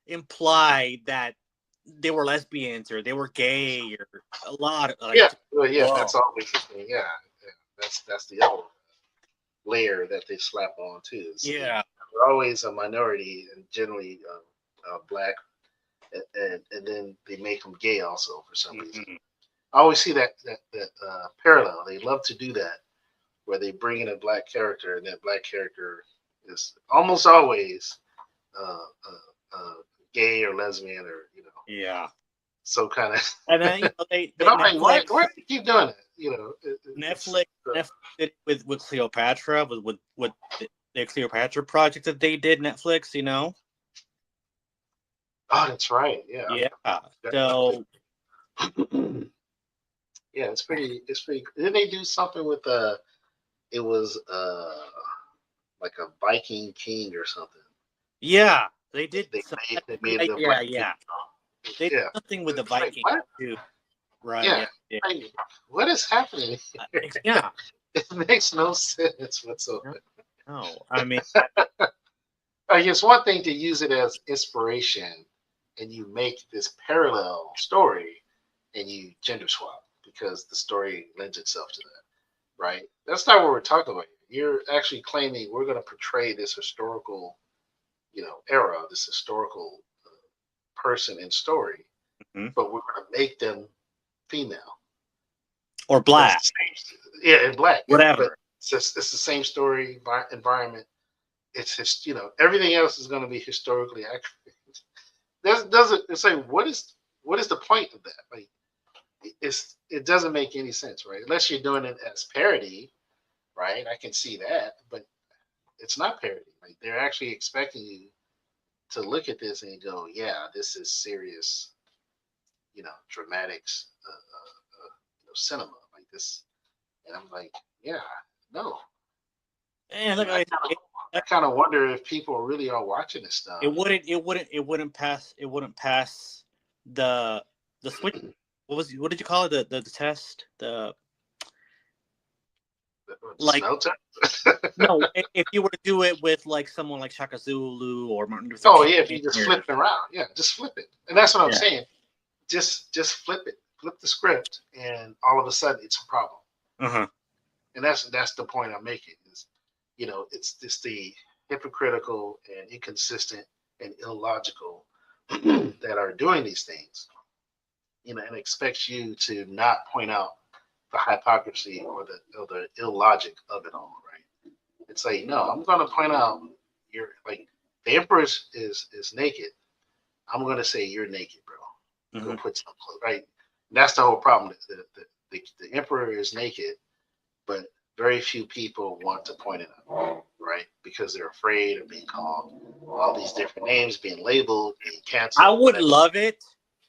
B: imply that they were lesbians or they were gay or a lot of
A: yeah,
B: like.
A: well, yeah.
B: Whoa.
A: That's always the thing. Yeah, yeah. That's the other layer that they slap on too. Is
B: Yeah.
A: they're always a minority and generally black, and then they make them gay also for some reason.
B: Mhm.
A: I always see that parallel. They love to do that where they bring in a black character, and that black character is almost always uh, gay or lesbian or
B: Yeah.
A: some kind of.
B: And then
A: And
B: they
A: I'm like, why
B: Netflix
A: do you keep doing it? It's
B: Netflix Netflix did it with Cleopatra with the Cleopatra project that they did Netflix.
A: oh, that's right. Yeah,
B: Yeah.
A: definitely.
B: So
A: Yeah, it's pretty. Didn't they do something with it was like a Viking king or something.
B: yeah, they did
A: They
B: some,
A: they made the
B: yeah,
A: black king.
B: yeah. They did
A: Yeah,
B: something with the
A: it's like
B: Vikings
A: what?
B: too. Right,
A: Yeah,
B: yeah, yeah.
A: like, what is happening?
B: Yeah.
A: It makes no sense
B: No,
A: whatsoever.
B: no. I mean,
A: Like it's one thing to use it as inspiration, and you make this parallel story, and you gender swap because the story lends itself to that, right? That's not what we're talking about. You're actually claiming we're going to portray this historical, era, this historical person and story,
B: mhm.
A: but we're going to make them female.
B: Or
A: But it's
B: black,
A: the same, yeah, in black, but
B: whatever.
A: it's the same story environment. It's just everything else is going to be historically accurate. Doesn't it's like what is the point of that? Like it doesn't make any sense, right? Unless you're doing it as parody, right? I can see that, but it's not parody. Like they're actually expecting you to look at this and go, yeah, this is serious, dramatics, cinema like this. And I'm like, yeah, no.
B: And
A: And
B: look,
A: I kind of I kind of wonder if people really are watching this stuff.
B: it wouldn't pass the switch. What did you call it? The test? The
A: The
B: like
A: smell test.
B: no, if you were to do it with like someone like Shaka Zulu or Martin Luther
A: Oh
B: King
A: yeah, if you just
B: or
A: flip it around, yeah, just flip it. And that's what I'm
B: yeah.
A: saying. Just flip it, flip the script, and all of a sudden it's a problem.
B: Uh-huh.
A: And that's the point I'm making. Is it's just the hypocritical and inconsistent and illogical that are doing these things, and expects you to not point out the hypocrisy or the illogic of it all, right? It's like, no, I'm going to point out you're like the emperor is naked. I'm going to say you're naked, bro. Go
B: Mhm.
A: put some clothes, right? That's the whole problem. The emperor is naked, but very few people want to point it out, right? Because they're afraid of being called all these different names, being labeled, being
B: I
A: canceled,
B: would
A: whatever.
B: love it.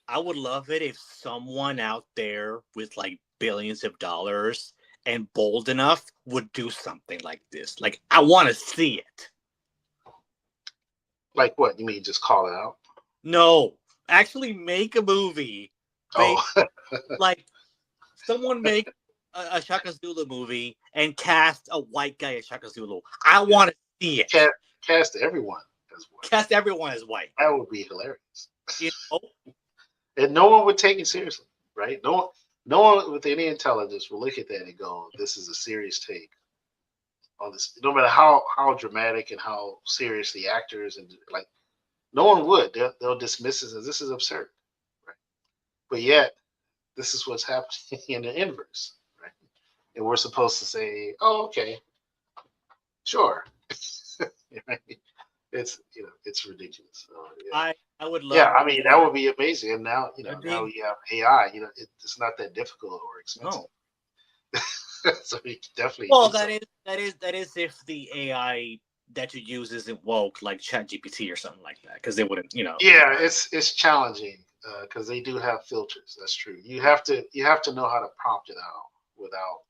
B: I would love it if someone out there with like billions of dollars and bold enough would do something like this. Like I want to see it.
A: Like what? You mean just call it out?
B: No, actually make a movie
A: Oh,
B: based like someone make a Shaka Zulu movie and cast a white guy as Shaka Zulu. I
A: yeah.
B: want to see it.
A: Cast everyone as white.
B: Cast everyone as white.
A: That would be hilarious.
B: You know?
A: And no one would take it seriously, right? No one with any intelligence will look at that and go, "This is a serious take on this." No matter how dramatic and how serious the actors and like, no one would. They'll dismiss it as this is absurd, right? But yet this is what's happening in the inverse, right? And we're supposed to say, oh, okay, sure. Right? It's it's ridiculous. So, yeah.
B: I would
A: Yeah,
B: love
A: I mean that would be amazing. And now
B: I'd
A: now
B: be
A: we have AI. It's not that difficult or expensive.
B: no.
A: So we can definitely
B: Well,
A: do something.
B: that is if the AI that you use isn't woke like ChatGPT or something like that, because they wouldn't,
A: Yeah, it's challenging because they do have filters. That's true. You have to know how to prompt it out without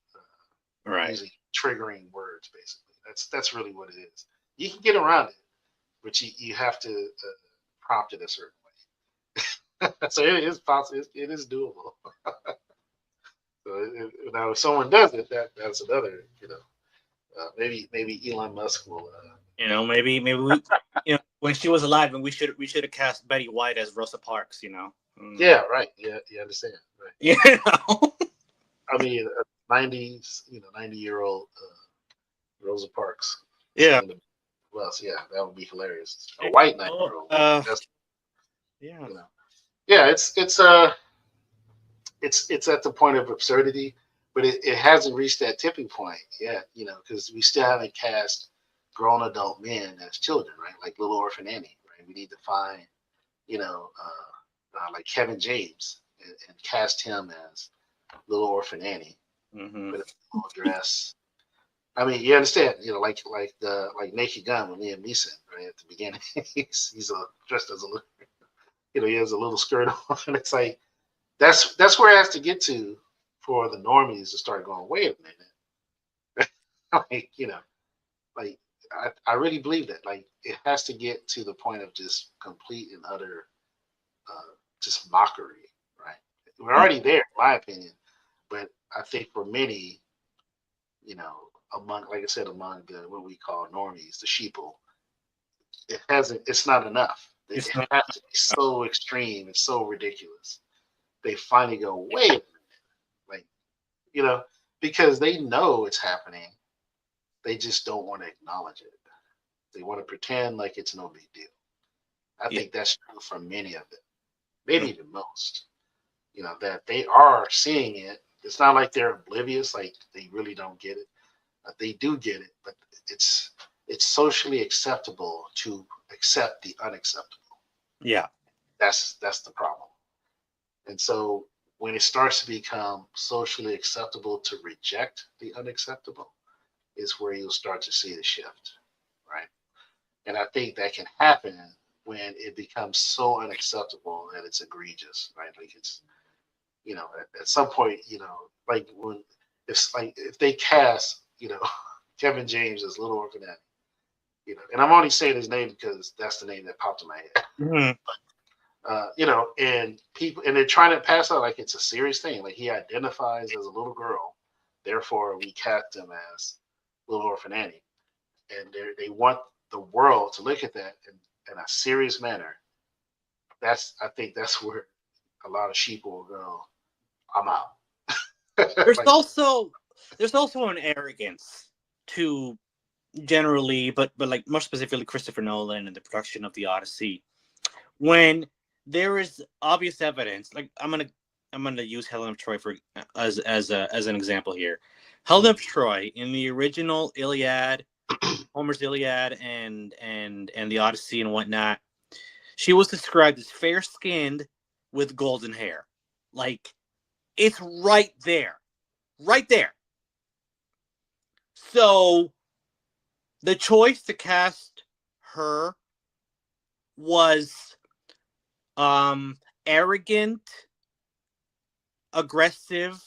B: Right.
A: using triggering words. Basically, that's really what it is. You can get around it, but you have to prompt it a certain way. So it is possible. It is doable. So now if someone does it, that's another. Maybe Elon Musk will.
B: Maybe we, when she was alive, and we should have cast Betty White as Rosa Parks.
A: Yeah, right. Yeah, you understand, right?
B: You know.
A: I mean, 90s, 90-year-old Rosa Parks
B: Yeah.
A: saying the well, so yeah, that would be hilarious. A white 90-year-old. That's
B: Yeah.
A: yeah, it's at the point of absurdity, but it hasn't reached that tipping point yet, because we still haven't cast grown adult men as children, right? Like Little Orphan Annie, right? We need to find, like Kevin James and cast him as Little Orphan Annie
B: Hmm.
A: with a full dress. I mean, you understand, like Naked Gun with Liam Neeson, right at the beginning. He's dressed as a little, he has a little skirt on. And it's like that's where it has to get to for the normies to start going. Wait a minute, like like I really believe that. Like it has to get to the point of just complete and utter, just mockery, right? We're already there, in my opinion, but I think for many, you know, among, like I said, among the what we call normies, the sheeple, it hasn't. It's not enough. It
B: It's not.
A: has to be so extreme. It's so ridiculous. They finally go, wait a minute, like you know, because they know it's happening. They just don't want to acknowledge it. They want to pretend like it's no big deal. I
B: Yeah.
A: think that's true for many of them, maybe even most. That they are seeing it. It's not like they're oblivious, like they really don't get it. They do get it, but it's it's socially acceptable to accept the unacceptable.
B: Yeah.
A: That's the problem. And so when it starts to become socially acceptable to reject the unacceptable, is where you'll start to see the shift, right? And I think that can happen when it becomes so unacceptable that it's egregious, right? Like it's, at some point, like when if they cast, Kevin James as Little Orphan Annie, and I'm only saying his name because that's the name that popped in my head.
B: Hmm.
A: And people, and they're trying to pass out like it's a serious thing. Like he identifies as a little girl, therefore we cast him as Little Orphan Annie, and they want the world to look at that in a serious manner. I think that's where a lot of sheep will go. I'm out.
B: There's
A: Like,
B: also there's also an arrogance to generally, but like more specifically Christopher Nolan and the production of the Odyssey, when there is obvious evidence. Like I'm gonna use Helen of Troy for as an example here. Helen of Troy in the original Iliad, Homer's Iliad, and the Odyssey and whatnot, she was described as fair skinned with golden hair. Like it's right there. So the choice to cast her was arrogant, aggressive,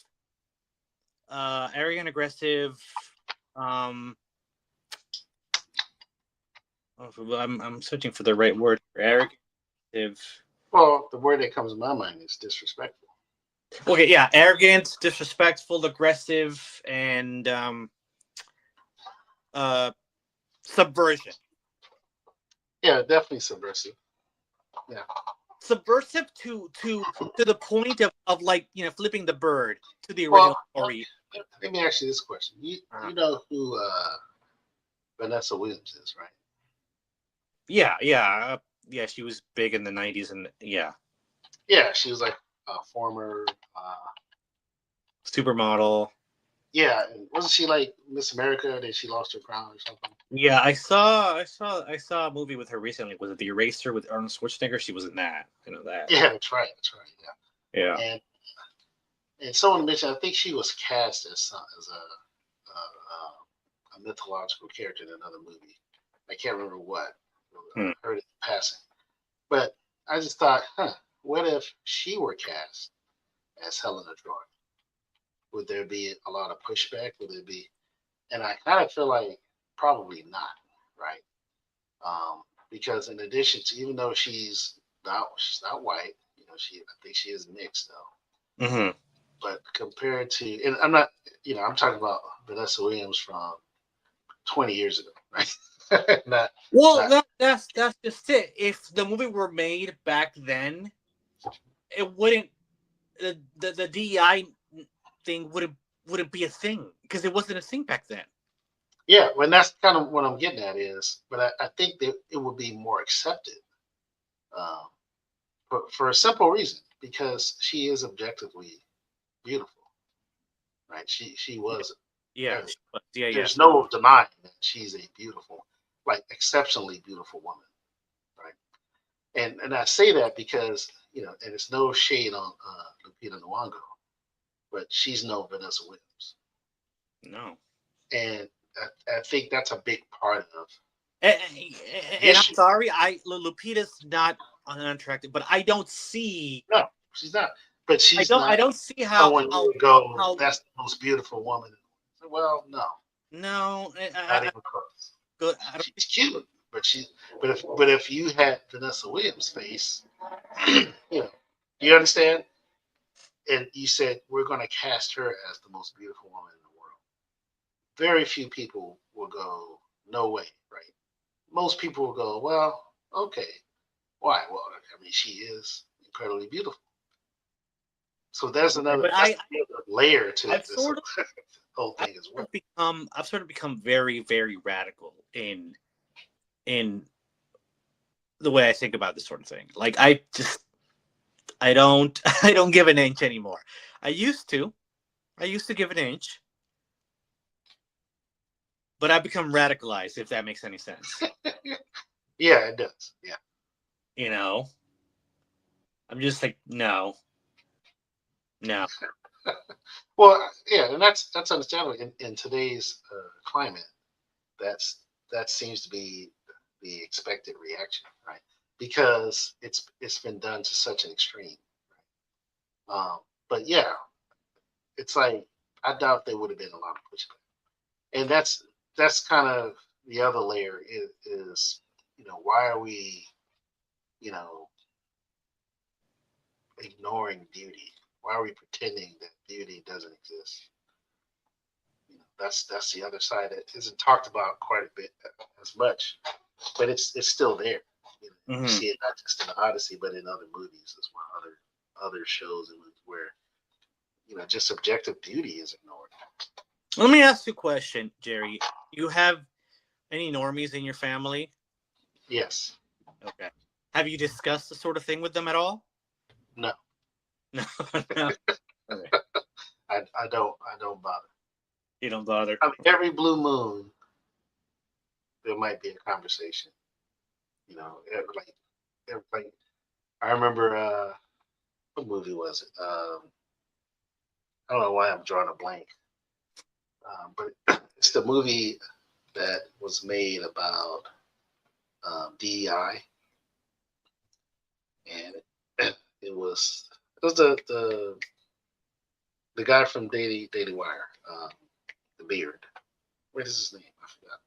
B: arrogant, aggressive. Um, I'm searching for the right word for arrogant.
A: well, the word that comes to my mind is disrespectful.
B: Okay, yeah, arrogant, disrespectful, aggressive, and uh, subversion.
A: Yeah, definitely subversive. Yeah.
B: Subversive to the point of like flipping the bird to the
A: Well,
B: original story.
A: let me ask you this question. You
B: Uh,
A: you know who Vanessa Williams is, right?
B: yeah, yeah, yeah. She was big in the '90s, and yeah,
A: Yeah, she was like former.
B: Supermodel.
A: Yeah, and wasn't she like Miss America? Then she lost her crown or something.
B: Yeah, I saw a movie with her recently. Was it The Eraser with Arnold Schwarzenegger? She was in that. I know that.
A: Yeah, that's right. That's right.
B: Yeah.
A: Yeah, and someone mentioned I think she was cast as a mythological character in another movie. I can't remember what.
B: Hmm.
A: I heard it passing, but I just thought, what if she were cast as Helena Troy? Would there be a lot of pushback? Would there be? And I kind of feel like probably not, right? Because in addition to, even though she's not white, I think she is mixed though.
B: Mm-hmm.
A: But compared to, and I'm not, I'm talking about Vanessa Williams from 20 years ago, right? not,
B: Well,
A: not,
B: that's just it. If the movie were made back then, it wouldn't the DEI thing wouldn't be a thing because it wasn't a thing back then.
A: yeah. When that's kind of what I'm getting at is, but I think that it would be more accepted, um, for a simple reason because she is objectively beautiful, right? She was.
B: Yeah,
A: uh,
B: yeah.
A: there's no denying that she's a beautiful, like exceptionally beautiful woman, right? And I say that because and it's no shade on Lupita Nyong'o, but she's no Vanessa Williams,
B: No.
A: and I think that's a big part of
B: And,
A: the
B: I'm
A: issue.
B: sorry, Lupita's not unattractive, but I don't see.
A: No, she's not, but
B: I
A: she's
B: don't. I
A: not
B: don't see
A: someone you would go,
B: how.
A: that's the most beautiful woman. Well, no,
B: No,
A: not even close.
B: I don't
A: She's cute, but if you had Vanessa Williams' face, do you understand? And you said we're going to cast her as the most beautiful woman in the world. Very few people will go, no way, right? Most people will go, well, okay. Why? Well, I mean, she is incredibly beautiful. So there's
B: think.
A: another
B: But
A: that's another layer to
B: I've
A: this
B: sort of
A: whole
B: I've
A: thing as
B: sort
A: well.
B: of become very very radical in the way I think about this sort of thing. Like I don't I don't give an inch anymore. I used to. I used to give an inch, but I've become radicalized. If that makes any sense,
A: Yeah, it does. Yeah.
B: you know, I'm just like no, no.
A: Well, yeah, and that's understandable in today's climate. That's that seems to be the expected reaction, right? Because it's been done to such an extreme. But yeah, it's like I doubt there would have been a lot of pushback, and that's kind of the other layer is why are we you know ignoring beauty? Why are we pretending that beauty doesn't exist? That's the other side that isn't talked about quite a bit as much, but it's still there. You
B: Mm-hmm.
A: see it not just in the Odyssey, but in other movies as well, other shows and movies where just subjective beauty is ignored.
B: Let me ask you a question, Jerry. You have any normies in your family?
A: Yes.
B: Okay. Have you discussed the sort of thing with them at all?
A: No.
B: No, no. Okay.
A: I don't bother.
B: You don't bother.
A: I mean, every blue moon there might be a conversation. Like I remember what movie was it? I don't know why I'm drawing a blank, but it's the movie that was made about DEI, and it was the guy from Daily Wire, the beard. What is his name? I forgot.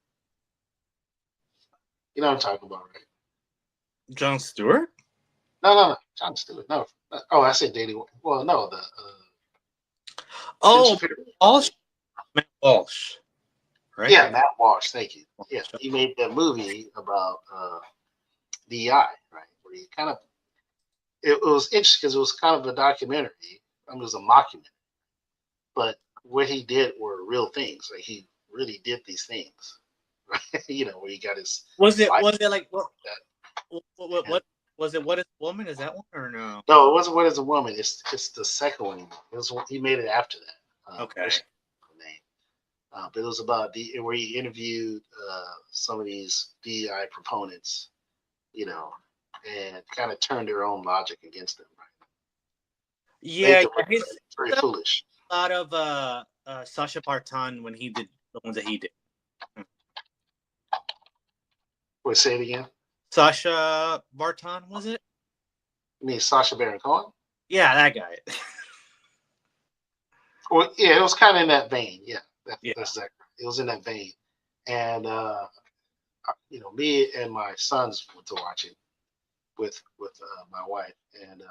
A: You know what I'm talking about, right?
B: Jon Stewart?
A: No, John Stewart. No. Oh, I said Daily. Well, no, the Ben
B: Oh,
A: Shapiro.
B: Walsh. Matt Walsh, right?
A: Yeah, Matt Walsh. Thank you. Yeah, he made that movie about DEI, right? Where he kind of it was interesting because it was kind of a documentary. I mean, it was a mockumentary, but what he did were real things. Like he really did these things, right? Where he got his
B: Was it
A: life
B: was it like what
A: that.
B: what
A: And
B: what Was it What Is a Woman? Is that one or no?
A: No, it wasn't What Is a Woman. It's the second one. It was he made it after that.
B: Okay.
A: The name. But it was about where he interviewed some of these DEI proponents, you know, and kind of turned their own logic against them. Right? Made
B: Yeah,
A: them
B: yeah.
A: look very foolish.
B: A lot of Sasha Barton when he did the ones that he did.
A: Wait, say it again.
B: Sasha Barton, was it?
A: You mean Sacha Baron Cohen?
B: Yeah, that guy.
A: Well, yeah, it was kind of in that vein. Yeah,
B: Yeah.
A: that's exactly. Right. It was in that vein, and me and my sons went to watch it with my wife, and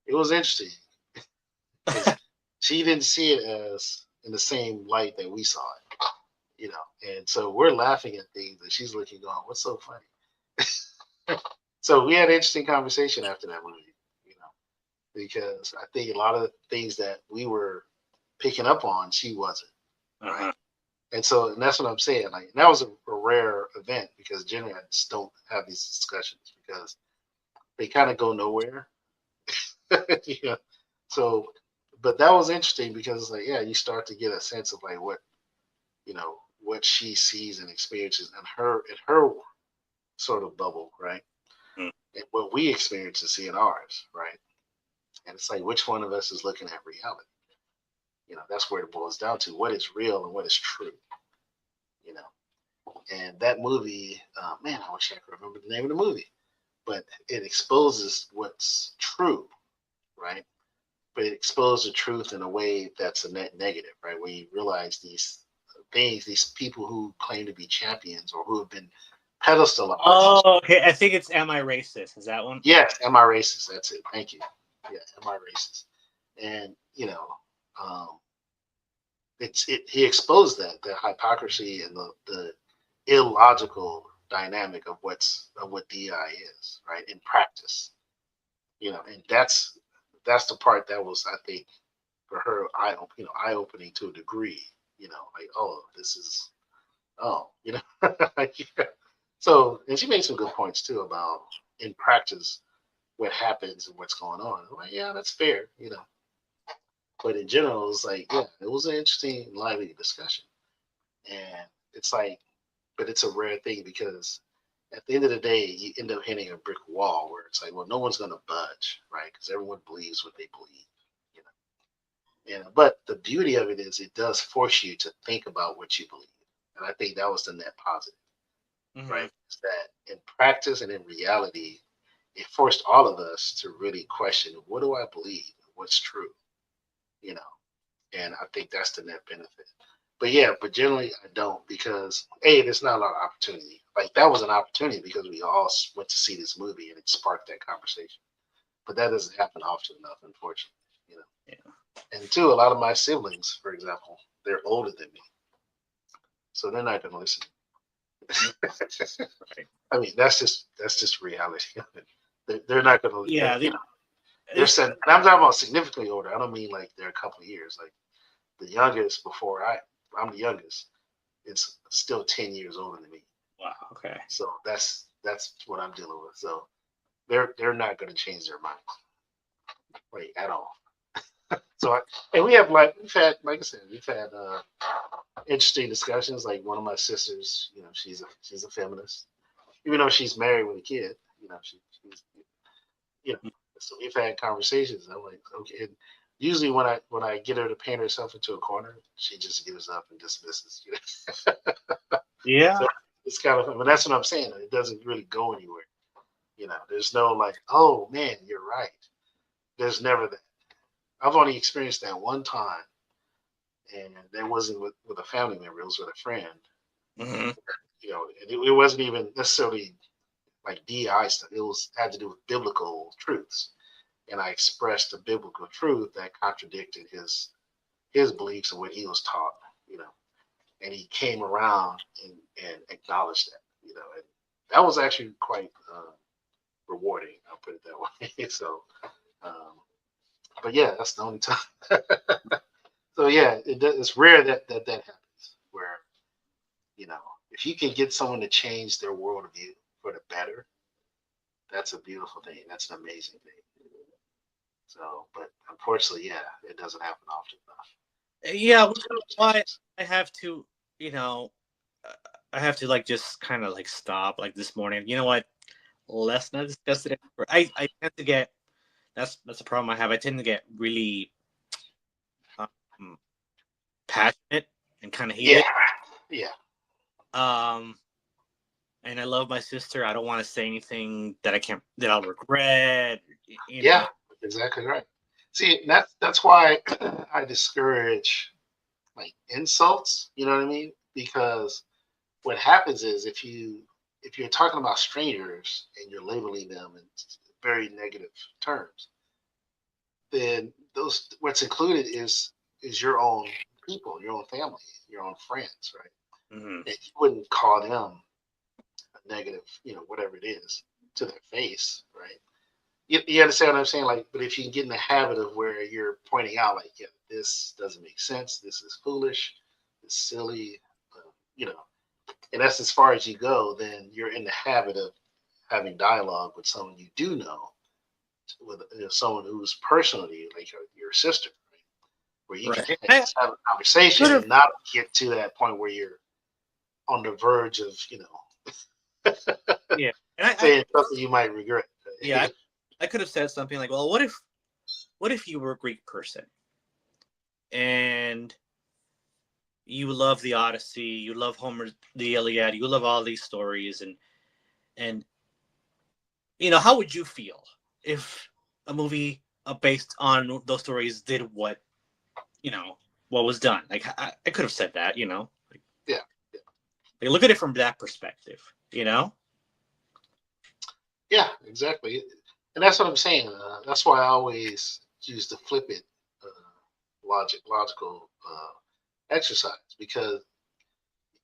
A: it was interesting because she didn't see it as in the same light that we saw it, and so we're laughing at things, and she's looking, going, "What's so funny?" So we had an interesting conversation after that movie, because I think a lot of the things that we were picking up on, she wasn't,
B: Uh-huh.
A: right? And that's what I'm saying. Like, that was a rare event because generally I just don't have these discussions because they kind of go nowhere. Yeah. So, but that was interesting because it's like, yeah, you start to get a sense of like what she sees and experiences in her sort of bubble, right?
B: Mm.
A: And what we experience and see in ours, right? And it's like, which one of us is looking at reality? That's where it boils down to what is real and what is true, you know. And that movie, man, I wish I could remember the name of the movie, but it exposes what's true, right? But it exposed the truth in a way that's a net negative, right? Where you realize these things, these people who claim to be champions or who have been pedestalized.
B: Oh, okay. I think it's Am I Racist? Is that one?
A: Yes, am I racist? That's it. Thank you. Yeah, am I racist? And um, he exposed that the hypocrisy and the illogical dynamic of what DI is, right, in practice. And that's the part that was, I think, for her eye opening to a degree. Like, oh, this is, oh, like, yeah. So, and she made some good points too about in practice what happens and what's going on. I'm like, yeah, that's fair. But in general, it's like, yeah, it was an interesting, lively discussion. And it's like, but it's a rare thing because at the end of the day, you end up hitting a brick wall where it's like, well, no one's going to budge, right? Because everyone believes what they believe, you but the beauty of it is it does force you to think about what you believe. And I think that was the net positive, right? Is that in practice and in reality, it forced all of us to really question, what do I believe? What's true? You know, and I think that's the net benefit. But generally I don't because there's not a lot of opportunity. Like, that was an opportunity because we all went to see this movie and it sparked that conversation. But that doesn't happen often enough, unfortunately.
B: Yeah.
A: And two, a lot of my siblings, for example, they're older than me, so they're not going to listen.
B: Right.
A: I mean, that's just reality. They're not going to.
B: Yeah.
A: They're and I'm talking about significantly older. I don't mean like they're a couple of years. Like the youngest I'm the youngest. It's still 10 years older than me.
B: Wow. Okay.
A: So that's what I'm dealing with. So they're not going to change their mind, right, at all. So and like I said, we've had interesting discussions. Like, one of my sisters, she's a feminist, even though she's married with a kid. She's you know. So we've had conversations. I'm like, okay. And usually when I get her to paint herself into a corner, she just gives up and dismisses.
B: Yeah.
A: So it's kind of, but that's what I'm saying. It doesn't really go anywhere. There's no like, oh man, you're right. There's never that. I've only experienced that one time, and that wasn't with a family member. It was with a friend.
B: Mm-hmm.
A: And it wasn't even necessarily like DI stuff. It had to do with biblical truths, and I expressed a biblical truth that contradicted his beliefs and what he was taught. And he came around and acknowledged that. And that was actually quite rewarding. I'll put it that way. So, um, but yeah, that's the only time. So yeah, it's rare that happens. Where if you can get someone to change their worldview for the better, That's a beautiful thing. That's an amazing thing. So, but unfortunately, yeah, it doesn't happen often
B: Yeah,
A: enough.
B: which is why I have to, you know, uh, I have to like just kind of like stop like this morning. You know what? Let's not discuss it anymore. I tend to get that's a problem I have. I tend to get really um, passionate and kind of
A: Yeah,
B: heated.
A: yeah,
B: Um, and I love my sister. I don't want to say anything that I can't that I'll regret. You
A: yeah,
B: know.
A: exactly right. See, that's why I discourage like insults. You know what I mean? Because what happens is if you're talking about strangers and you're labeling them in very negative terms, then those what's included is your own people, your own family, your own friends, right?
B: Mm-hmm.
A: And you wouldn't call them a negative, whatever it is, to their face, right? You understand what I'm saying? Like, but if you can get in the habit of where you're pointing out, like, yeah, this doesn't make sense, this is foolish, it's silly, you know, and that's as far as you go, then you're in the habit of having dialogue with someone you do know, with someone who's personal to you, like your sister, right? Where you can
B: Right.
A: just have a conversation
B: Could have.
A: and not get to that point where you're on the verge of,
B: Yeah. And I
A: saying something you might regret.
B: yeah, I could have said something like, "Well, what if you were a Greek person and you love the Odyssey, you love Homer, the Iliad, you love all these stories, and how would you feel if a movie based on those stories did you know what was done? Like I could have said that,
A: Yeah,
B: like look at it from that perspective, you know.
A: yeah, exactly. And that's what I'm saying. That's why I always use the flip it logical exercise, because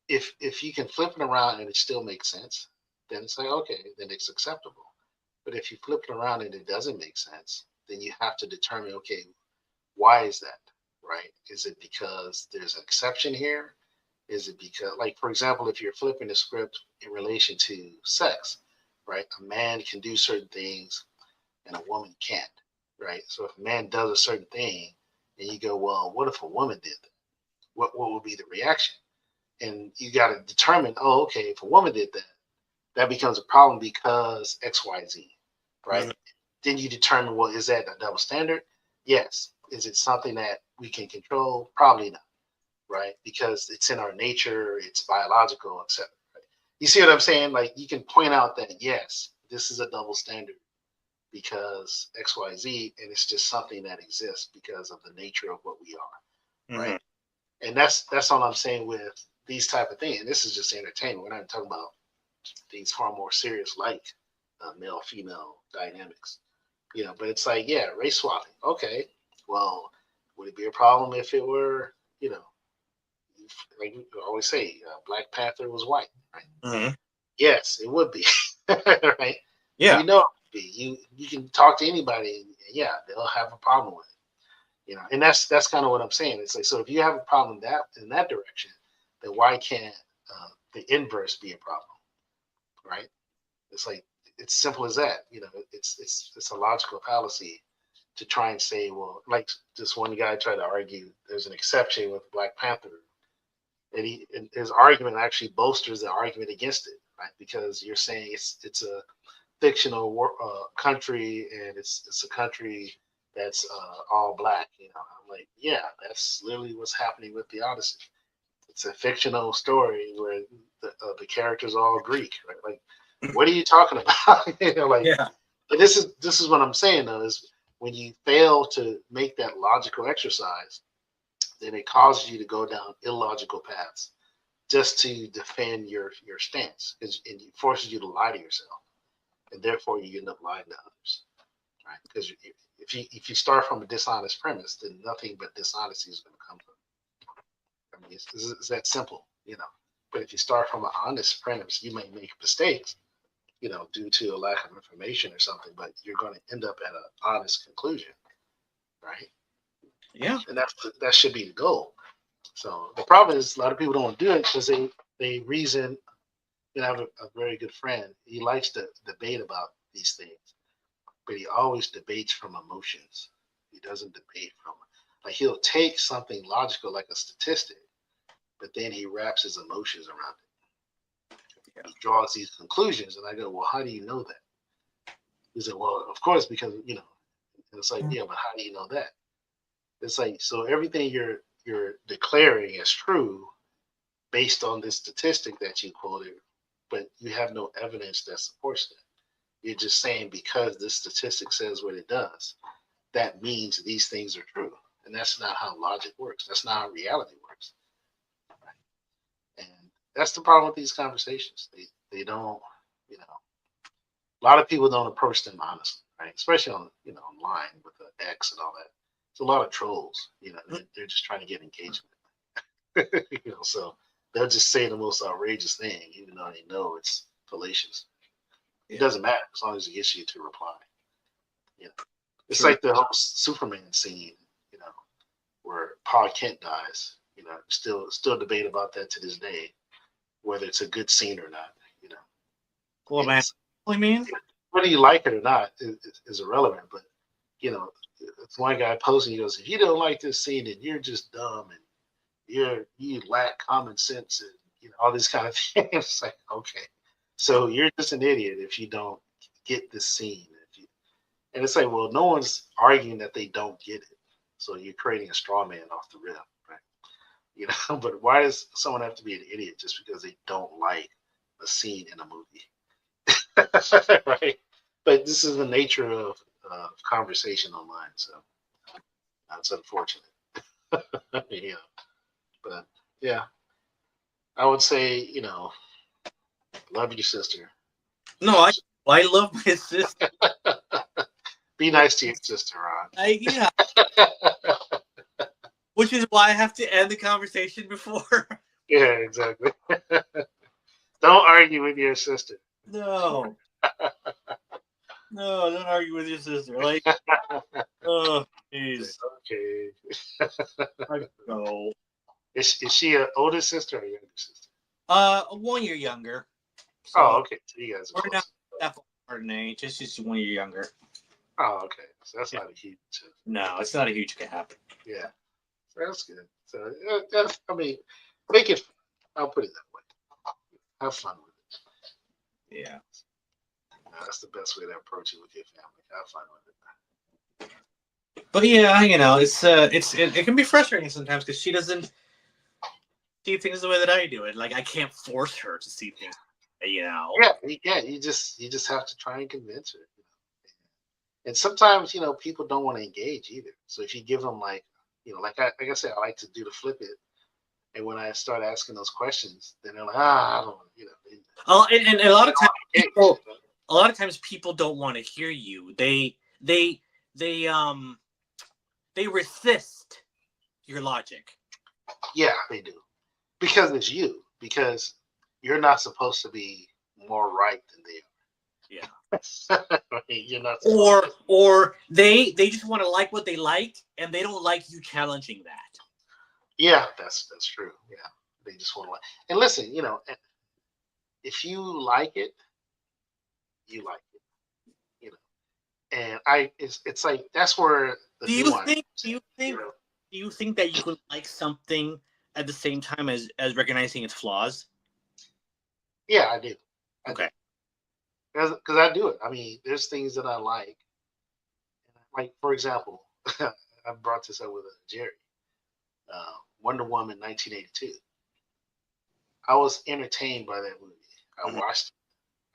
A: if you can flip it around and it still makes sense, then it's like, okay, then it's acceptable. But if you flip it around and it doesn't make sense, then you have to determine, okay, why is that? Right? Is it because there's an exception here? Is it because, like, for example, if you're flipping the script in relation to sex, right? A man can do certain things and a woman can't, right? So if a man does a certain thing and you go, well, what if a woman did that? What would be the reaction? And you got to determine, oh, okay, if a woman did that, that becomes a problem because XYZ, right?
B: Mhm.
A: Then you determine, well, is that a double standard? Yes. Is it something that we can control? Probably not, right? Because it's in our nature, it's biological, etc. Right? You see what I'm saying? Like, you can point out that yes, this is a double standard because XYZ, and it's just something that exists because of the nature of what we are,
B: Mhm.
A: right? And that's all I'm saying with these type of things. And this is just entertainment. We're not talking about things far more serious, like male female dynamics. But it's like, yeah, race swapping. Okay, well, would it be a problem if it were, like we always say, Black Panther was white, right?
B: Mhm.
A: Yes, it would be, right?
B: Yeah.
A: It would be. You can talk to anybody, and yeah, they'll have a problem with it. And that's kind of what I'm saying. It's like, so if you have a problem in that direction, then why can't the inverse be a problem, right? It's like, it's simple as that. It's a logical fallacy to try and say, well, like this one guy tried to argue there's an exception with Black Panther, and his argument actually bolsters the argument against it, right? Because you're saying it's a fictional country, and it's a country that's all black. I'm like, yeah, that's literally what's happening with the Odyssey. It's a fictional story where the characters are all Greek, right? Like, what are you talking about? Like,
B: Yeah.
A: and this is what I'm saying though, is when you fail to make that logical exercise, then it causes you to go down illogical paths just to defend your stance, and it forces you to lie to yourself, and therefore you end up lying to others, right? Because if you start from a dishonest premise, then nothing but dishonesty is going to come from it. I mean, it's that simple. But if you start from an honest premise, you may make mistakes, due to a lack of information or something, but you're going to end up at an honest conclusion, right?
B: Yeah.
A: And that should be the goal. So the problem is a lot of people don't do it because they reason. I have a very good friend. He likes to debate about these things, but he always debates from emotions. He doesn't debate from like he'll take something logical like a statistic, but then he wraps his emotions around it.
B: Yeah.
A: He draws these conclusions, and I go, well, how do you know that? He said, well, of course, because and it's like, yeah, but how do you know that? It's like so everything you're declaring as true based on this statistic that you quoted, but you have no evidence that supports that. You're just saying because this statistic says what it does, that means these things are true. And that's not how logic works. That's not how reality works. And that's the problem with these conversations. They don't, you know, a lot of people don't approach them honestly, right? Especially on, online with the X and all that. It's a lot of trolls, they're just trying to get engagement. So they'll just say the most outrageous thing, even though they know it's fallacious. It doesn't matter as long as it gets you to reply. It's
B: True.
A: like the whole Superman scene, where Pa Kent dies. Still debate about that to this day, whether it's a good scene or not.
B: Well, man, what I mean?
A: Whether you like it or not is irrelevant. But it's one guy posting. He goes, "If you don't like this scene, then you're just dumb and you lack common sense and all these kind of things." It's like, okay, so you're just an idiot if you don't get this scene. And it's like, well, no one's arguing that they don't get it. So you're creating a straw man off the rip, right? But why does someone have to be an idiot just because they don't like a scene in a movie? Right? But this is the nature of conversation online, so that's unfortunate. Yeah, but yeah, I would say, love your sister.
B: No, I love my sister.
A: Be nice to your sister, Ron.
B: Yeah. Which is why I have to end the conversation before.
A: Yeah, exactly. Don't argue with your sister.
B: No. No, don't argue with your sister. Like, oh, jeez.
A: Okay.
B: I go.
A: Is she an older sister or a younger sister?
B: 1 year younger.
A: So,
B: So
A: okay. So you guys are
B: we're not
A: close.
B: that far apart in age. It's just 1 year younger.
A: Oh, okay. So that's not a huge.
B: No, it's not a huge gap.
A: Yeah. So that's good. So that's, make it. I'll put it that way. Have fun with it.
B: Yeah.
A: That's the best way to approach it with your family. Have fun with it.
B: But yeah, it can be frustrating sometimes because she doesn't see things the way that I do it. Like I can't force her to see things.
A: Yeah. You just have to try and convince her. And sometimes people don't want to engage either. So if you give them like I said, I like to do the flip it. And when I start asking those questions, then they're like, I don't,
B: Oh, and a lot of times a lot of times people don't want to hear you. They resist your logic.
A: Yeah, they do. Because it's you. Because you're not supposed to be more right than they are.
B: Yeah.
A: You're not.
B: Or they just want to like what they like, and they don't like you challenging that.
A: Yeah, that's true. Yeah, they just want to like. And listen, if you like it, you like it. And it's like that's where the nuance.
B: Do you think that you can like something at the same time as recognizing its flaws?
A: Yeah, I do.
B: Okay.
A: Because I do it. I mean, there's things that I like. Like, for example, I brought this up with Jerry. Wonder Woman 1982. I was entertained by that movie. I watched it.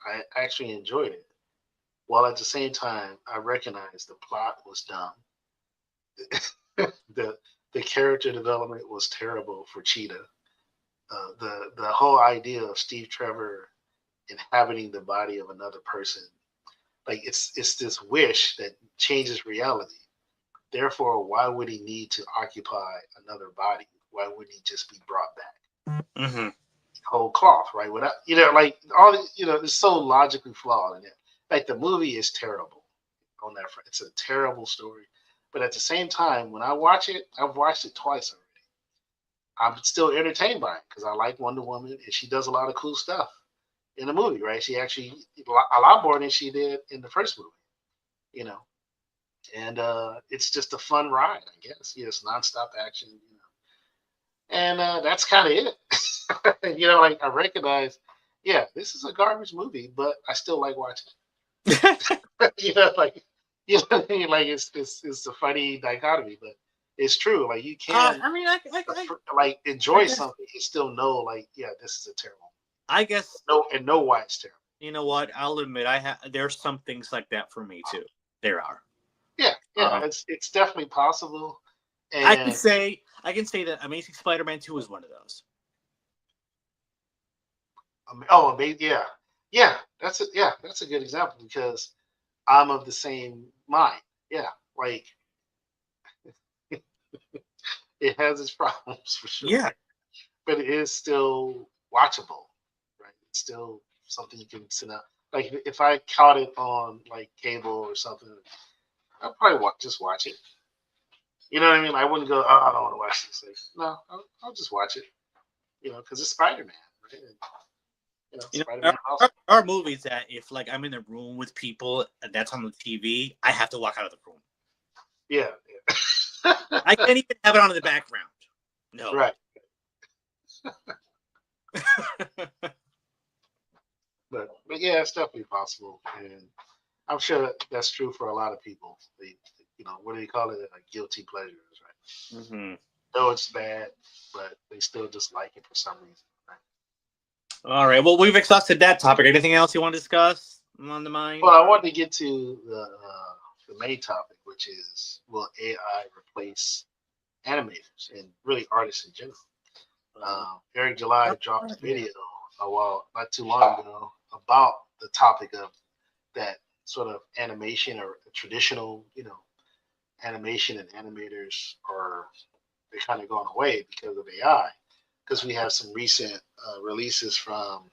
A: I actually enjoyed it. While at the same time, I recognized the plot was dumb. the character development was terrible for Cheetah. The whole idea of Steve Trevor inhabiting the body of another person, like it's this wish that changes reality. Therefore, why would he need to occupy another body? Why wouldn't he just be brought back?
B: Mm-hmm.
A: Whole cloth, right? Without like all it's so logically flawed in it. Like the movie is terrible on that front. It's a terrible story. But at the same time, when I watch it, I've watched it twice already. I'm still entertained by it because I like Wonder Woman and she does a lot of cool stuff. in the movie, right? She actually a lot more than she did in the first movie, you know. And it's just a fun ride, I guess. It's nonstop action, and that's kind of it. Like I recognize, yeah, this is a garbage movie, but I still like watching it. Like what I mean? Like it's a funny dichotomy, but it's true. Like you can
B: I mean,
A: like
B: I
A: enjoy
B: guess,
A: something and still know, like, yeah, this is a terrible
B: I guess,
A: movie. No, and know why it's terrible.
B: you know what? I'll admit, there's some things like that for me too. There are.
A: Yeah, yeah,
B: Um,
A: it's definitely possible.
B: I can
A: And
B: say, that Amazing Spider-Man 2 is one of those.
A: oh, maybe, yeah, yeah, that's a good example because I'm of the same mind. Yeah, like it has its problems for sure,
B: Yeah.
A: but it is still watchable, right? It's still something you can sit up. Like if I caught it on like cable or something, I'd probably just watch it. You know what I mean? I wouldn't go, oh, I don't want to watch this. Like, no, I'll just watch it. Because it's Spider Man, right? And, Spider
B: There
A: Man also.
B: are movies that if like I'm in a room with people and that's on the TV, I have to walk out of the room.
A: Yeah,
B: I can't even have it on in the background. No.
A: right. But yeah, it's definitely possible, and I'm sure that's true for a lot of people. They, what do you call it? Like guilty pleasures, right?
B: Mm-hmm.
A: Know it's bad, but they still just like it for some reason, right?
B: All right. Well, we've exhausted that topic. Anything else you want to discuss on the mind?
A: Well, I wanted to get to the main topic, which is, will AI replace animators and really artists in general? Eric July dropped a
B: Yeah.
A: video not too long ago about the topic of that sort of animation or traditional, animation and animators are they kind of gone away because of AI. Because we have some recent releases from,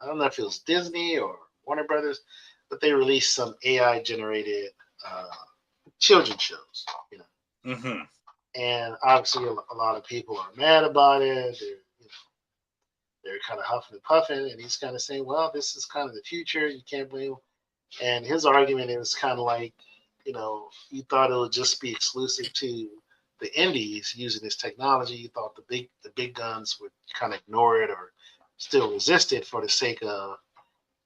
A: I don't know if it was Disney or Warner Brothers, but they released some AI generated uh, children shows,
B: Mm-hmm.
A: and obviously a lot of people are mad about it. They're kind of huffing and puffing, and he's kind of saying, "Well, this is kind of the future. You can't blame." And his argument is kind of like, you thought it would just be exclusive to the indies using this technology. You thought the big guns would kind of ignore it or still resist it for the sake of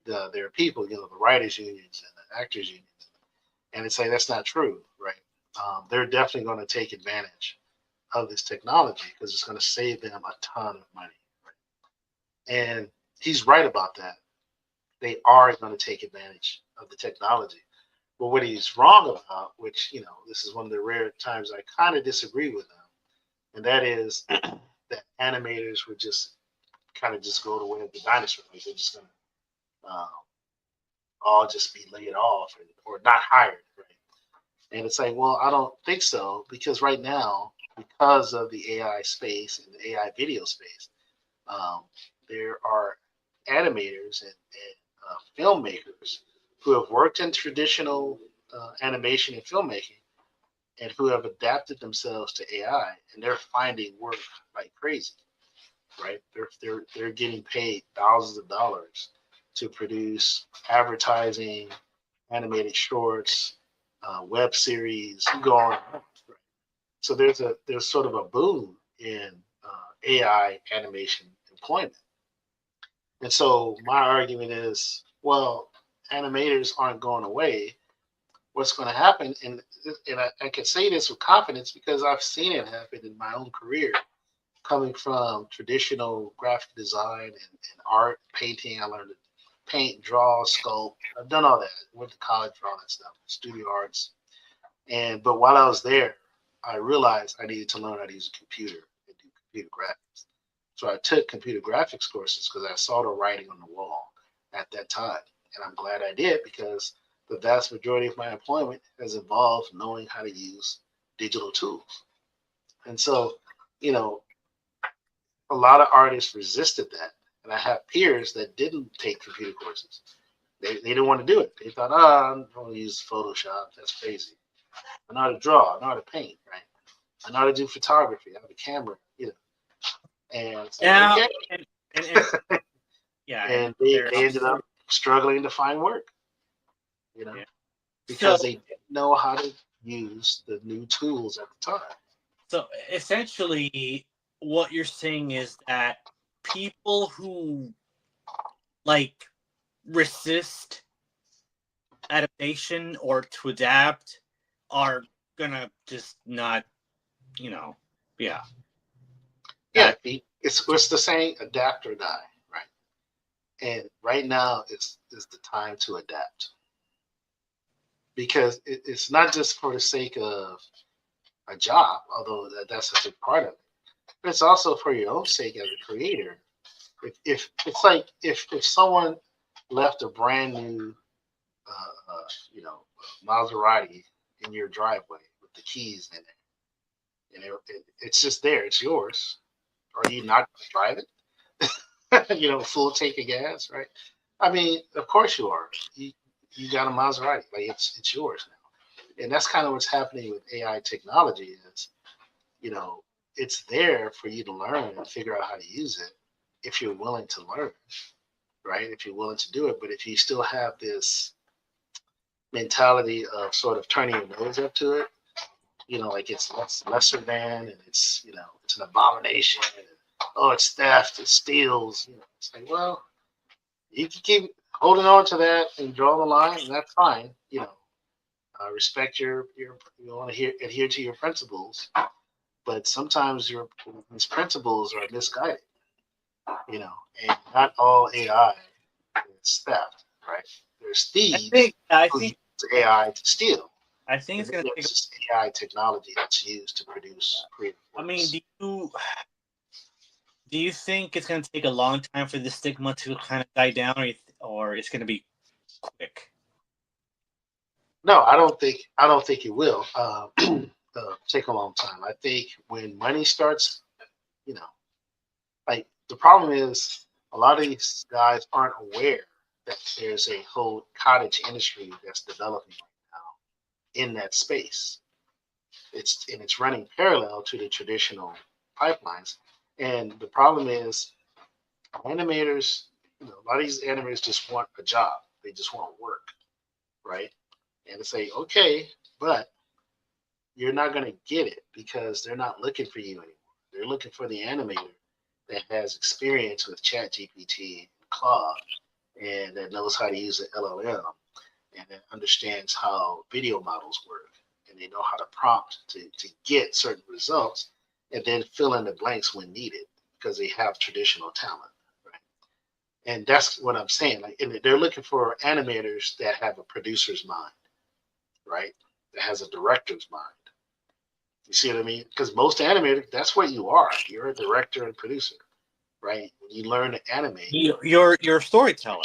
A: their people, the writers unions and the actors unions. And it's like that's not true, right? They're definitely going to take advantage of this technology because it's going to save them a ton of money. Right? And he's right about that. They are going to take advantage of the technology. But what he's wrong about, which, this is one of the rare times I kind of disagree with him, and that is that animators would just kind of just go the way of the dinosaur. Like they're just going to all just be laid off or not hired, right? And it's like, well, I don't think so because right now, because of the AI space and the AI video space, um, there are animators and filmmakers who have worked in traditional animation and filmmaking and who have adapted themselves to AI, and they're finding work like crazy, right? They're getting paid thousands of dollars to produce advertising, animated shorts, web series. You go on. Right? So there's sort of a boom in AI animation employment. And so my argument is, well, animators aren't going away. What's going to happen, and I can say this with confidence because I've seen it happen in my own career, coming from traditional graphic design and art, painting. I learned to paint, draw, sculpt. I've done all that. Went to college for all that stuff, studio arts. But while I was there, I realized I needed to learn how to use a computer and do computer graphics. So I took computer graphics courses because I saw the writing on the wall at that time. And I'm glad I did because the vast majority of my employment has involved knowing how to use digital tools. And so, you know, a lot of artists resisted that. And I have peers that didn't take computer courses. They didn't want to do it. They thought, I'm going to use Photoshop. That's crazy. I know how to draw. I know how to paint, right? I know how to do photography. I have a camera, And it's like,
B: Yeah,
A: okay.
B: and
A: Yeah.
B: and
A: they ended up struggling to find work, you know,
B: yeah. So
A: because they didn't know how to use the new tools at the time.
B: so essentially, what you're saying is that people who like resist adaptation or to adapt are gonna just not, you know, yeah.
A: Yeah, it's the saying, adapt or die, right? And right now is the time to adapt, because it's not just for the sake of a job, although that's a big part of it, but it's also for your own sake as a creator. If it's like if someone left a brand new, you know, Maserati in your driveway with the keys in it, and it's just there, it's yours. Are you not going to drive it? You know, full tank of gas, right? I mean, of course you are. You got a Maserati, like it's yours now, and that's kind of what's happening with AI technology. Is, you know, it's there for you to learn and figure out how to use it if you're willing to learn, right? If you're willing to do it, but if you still have this mentality of sort of turning your nose up to it, you know, like it's lesser than, and it's, you know, it's an abomination, and, oh, it's theft, it steals, you know, it's like, well, you can keep holding on to that and draw the line, and that's fine, you know. Respect your you want to adhere to your principles, but sometimes these principles are misguided, you know, and not all AI is theft, right? There's
B: I
A: thieves
B: think I
A: who use
B: think
A: AI to steal,
B: I think
A: and
B: it's
A: then
B: gonna take.
A: there's just AI technology that's used to produce creative
B: I mean,
A: works.
B: do you think it's gonna take a long time for the stigma to kind of die down, or it's gonna be quick?
A: No, I don't think it will take a long time. I think when money starts, you know, like the problem is a lot of these guys aren't aware that there's a whole cottage industry that's developing right now in that space. It's running parallel to the traditional pipelines, and the problem is animators. You know, a lot of these animators just want a job. They just want work, right? And to say, okay, but you're not going to get it because they're not looking for you anymore. They're looking for the animator that has experience with ChatGPT and Claude, and that knows how to use an LLM, and that understands how video models work, and they know how to prompt to get certain results, and then fill in the blanks when needed because they have traditional talent, right? And that's what I'm saying. Like, and they're looking for animators that have a producer's mind, right? That has a director's mind. You see what I mean? Because most animators, that's what you are. You're a director and producer, right? When you learn to animate,
B: You're a storyteller.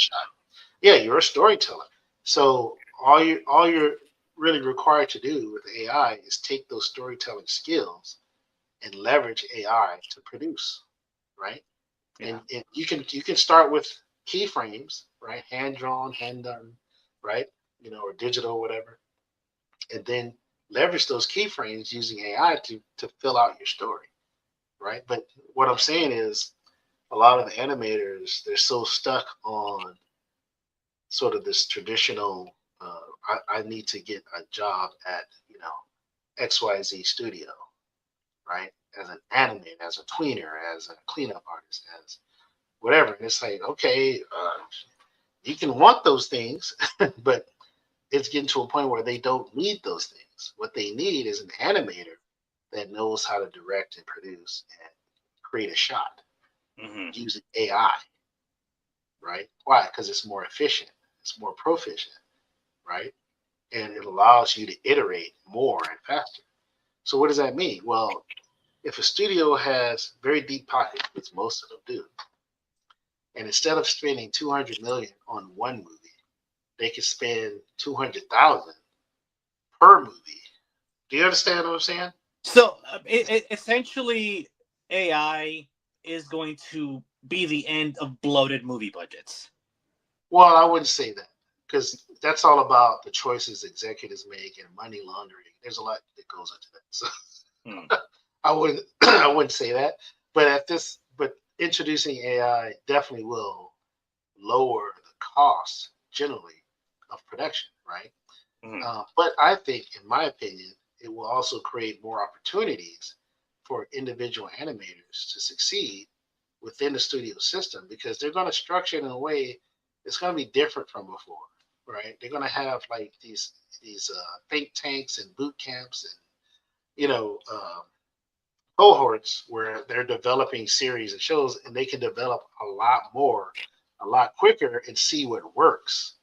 A: yeah, you're a storyteller. So all you're really required to do with AI is take those storytelling skills and leverage AI to produce, right?
B: Yeah.
A: And you can start with keyframes, right? Hand drawn, hand done, right? You know, or digital, whatever, and then leverage those keyframes using AI to fill out your story, right? But what I'm saying is a lot of the animators, they're so stuck on sort of this traditional, I need to get a job at, you know, XYZ studio, right? As an animator, as a tweener, as a cleanup artist, as whatever. And it's like, okay, you can want those things, but it's getting to a point where they don't need those things. What they need is an animator that knows how to direct and produce and create a shot
B: Hmm.
A: using AI, right? Why? Because it's more efficient, it's more proficient, right? And it allows you to iterate more and faster. So what does that mean? Well, if a studio has very deep pockets, which most of them do, and instead of spending 200 million on one movie, they could spend 200,000 per movie. Do you understand what I'm saying?
B: So essentially, AI is going to be the end of bloated movie budgets.
A: Well, I wouldn't say that because that's all about the choices executives make and money laundering. There's a lot that goes into that. So
B: Hmm.
A: I wouldn't I wouldn't say that. But introducing AI definitely will lower the cost generally of production, right?
B: Mhm.
A: But I think, in my opinion, it will also create more opportunities for individual animators to succeed within the studio system because they're going to structure it in a way it's going to be different from before, right? They're going to have like these think tanks and boot camps and you know cohorts where they're developing series and shows, and they can develop a lot more, a lot quicker, and see what works,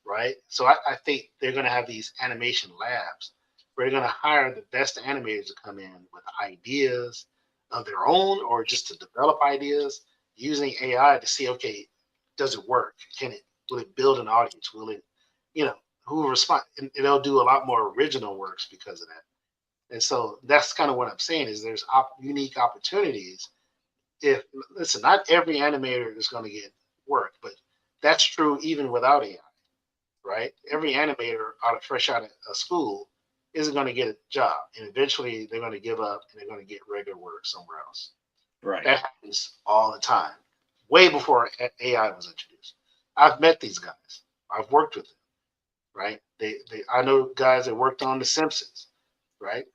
A: right? So I think they're going to have these animation labs where they're going to hire the best animators to come in with ideas of their own or just to develop ideas using AI to see, okay, does it work? Can it, will it build an audience? Will it, you know, who will respond? And they'll do a lot more original works because of that. And so that's kind of what I'm saying is there's unique opportunities. If listen, not every animator is going to get work, but that's true even without AI, right? Every animator fresh out of school isn't going to get a job, and eventually they're going to give up and they're going to get regular work somewhere else.
B: Right.
A: That happens all the time, way before AI was introduced. I've met these guys. I've worked with them, right? I know guys that worked on The Simpsons, right?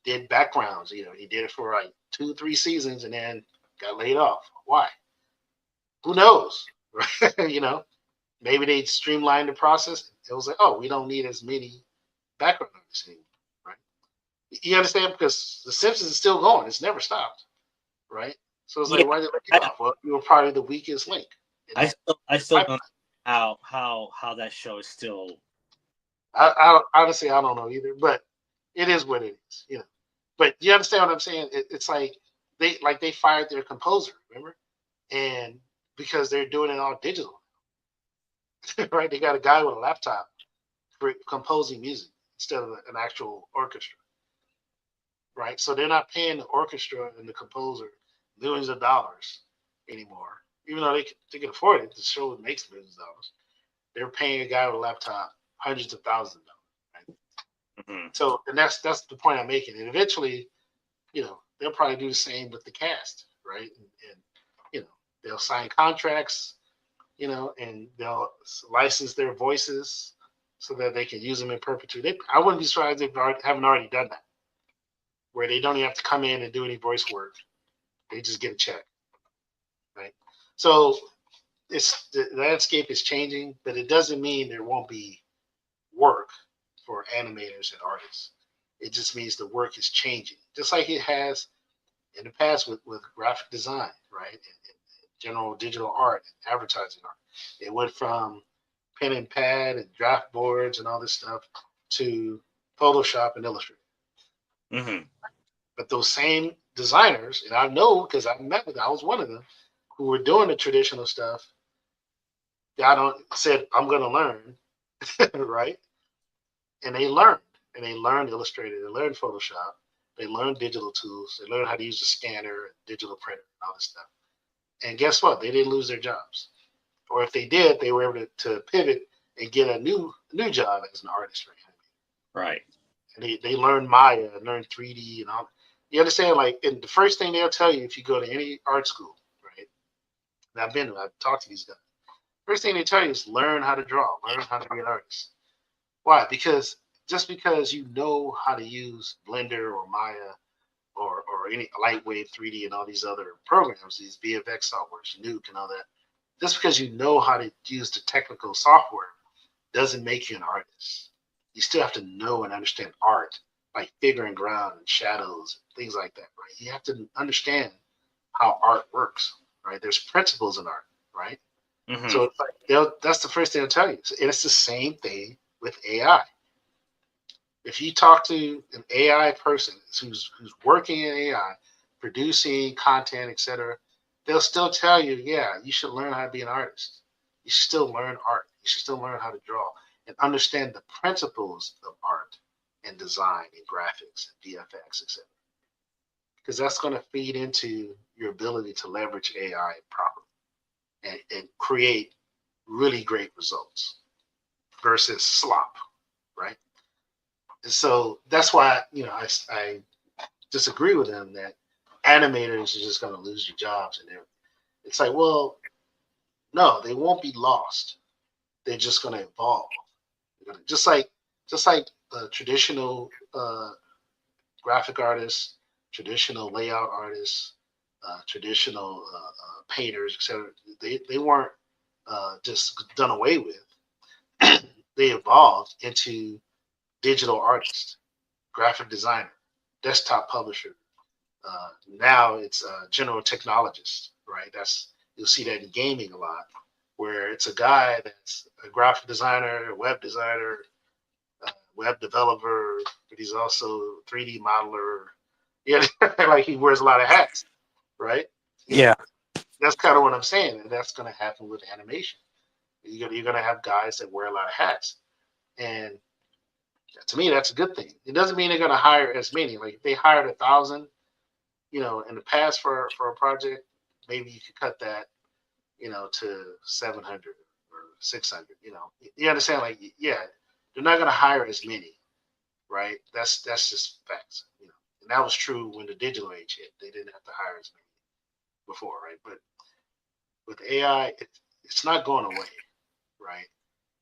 A: Did backgrounds, he did it for like 2, 3 seasons and then got laid off. Why? Who knows? Right? Maybe they streamlined the process. It was like, oh, we don't need as many background artists anymore, right? You understand? Because The Simpsons is still going. It's never stopped, right? So it's
B: Yeah.
A: like, why did they let you
B: I,
A: off? Well, you were probably the weakest link in
B: I
A: that
B: still I still don't
A: pipeline.
B: know how that show is still.
A: Honestly, I don't know either, but it is what it is. But you understand what I'm saying? It's like they fired their composer, remember? And because they're doing it all digital, right? They got a guy with a laptop composing music instead of an actual orchestra, right? So they're not paying the orchestra and the composer millions of dollars anymore, even though they can afford it. The show makes millions of dollars. They're paying a guy with a laptop hundreds of thousands of dollars, right?
B: Mhm.
A: So, and that's the point I'm making. And eventually, they'll probably do the same with the cast, right? And they'll sign contracts, and they'll license their voices so that they can use them in perpetuity. I wouldn't be surprised if they haven't already done that, where they don't even have to come in and do any voice work. They just get a check, right? So the landscape is changing, but it doesn't mean there won't be work for animators and artists. It just means the work is changing, just like it has in the past with graphic design, right? And general digital art and advertising art. It went from pen and pad and draft boards and all this stuff to Photoshop and Illustrator.
B: Mhm.
A: But those same designers, and I know because I met with them, I was one of them, who were doing the traditional stuff, said, I'm going to learn, right? And they learned. And they learned Illustrator, they learned Photoshop, they learned digital tools, they learned how to use the scanner, digital printer, and all this stuff. And guess what? They didn't lose their jobs. Or if they did, they were able to pivot and get a new job as an artist or animator.
B: Right.
A: And they learn Maya and learn 3D and all. You understand? Like, and the first thing they'll tell you if you go to any art school, right? And I've talked to these guys. First thing they tell you is learn how to draw, learn how to be an artist. Why? Because just because you know how to use Blender or Maya or any Lightwave 3D and all these other programs, these VFX softwares, Nuke and all that, just because you know how to use the technical software doesn't make you an artist. You still have to know and understand art, like figuring ground and shadows, things like that, right? You have to understand how art works, right? There's principles in art, right?
B: Mhm.
A: So it's like that's the first thing they'll tell you. And it's the same thing with AI. If you talk to an AI person who's working in AI, producing content, etc., they'll still tell you, yeah, you should learn how to be an artist. You should still learn art. You should still learn how to draw and understand the principles of art and design and graphics and VFX, etc. Because that's going to feed into your ability to leverage AI properly and create really great results versus slop, right? And so that's why I disagree with them that animators are just going to lose your jobs, and it's like, well, No, they won't be lost. They're just going to evolve. Just like traditional graphic artists, traditional layout artists, traditional painters, etc. They weren't just done away with. They evolved into digital artists, graphic designer, desktop publisher. Now it's general technologist, right? You'll see that in gaming a lot, where it's a guy that's a graphic designer, a web designer, web developer, but he's also 3D modeler. Yeah, like he wears a lot of hats, right? You know,
B: Yeah.
A: that's kind of what I'm saying, and that's going to happen with animation. You're gonna have guys that wear a lot of hats, and to me, that's a good thing. It doesn't mean they're going to hire as many. Like if they hired 1,000, in the past for a project, maybe you could cut that, to 700 or 600. You understand? Like, yeah, they're not going to hire as many, right? That's just facts. And that was true when the digital age hit. They didn't have to hire as many before, right? But with AI, it's not going away, right?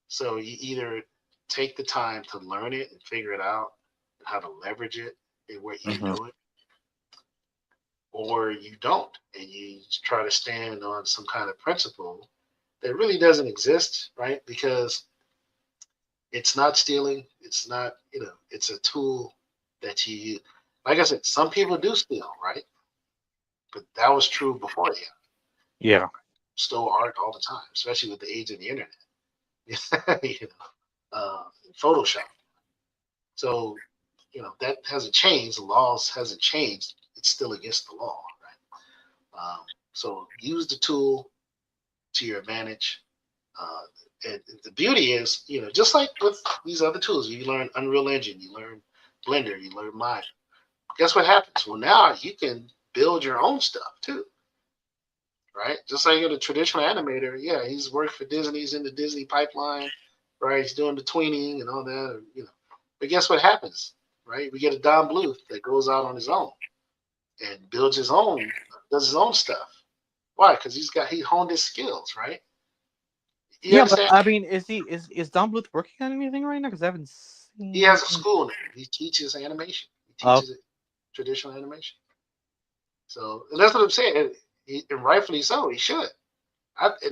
A: So you either take the time to learn it and figure it out and how to leverage it and where you can
B: Hmm.
A: do it, or you don't, and you try to stand on some kind of principle that really doesn't exist, right? Because it's not stealing. It's not, it's a tool that you, like I said, some people do steal, right? But that was true before AI.
B: Yeah.
A: Stole art all the time, especially with the age of the internet, Photoshop. So, that hasn't changed. The laws hasn't changed. It's still against the law, right? So use the tool to your advantage. Uh, and the beauty is, just like with these other tools, you learn Unreal Engine, you learn Blender, you learn Maya. Guess what happens? Well, now you can build your own stuff too, right? Just like a traditional animator, yeah, he's worked for Disney, he's in the Disney pipeline, right? He's doing the tweening and all that. But guess what happens, right? We get a Don Bluth that goes out on his own and builds his own, does his own stuff. Why? Because he honed his skills, right? You
B: Yeah, but
A: understand?
B: I mean, is Don Bluth working on anything right now? Because I haven't
A: He
B: seen.
A: has a school now. He teaches animation. He
B: Oh,
A: teaches traditional animation. So and that's what I'm saying. And rightfully so. He should.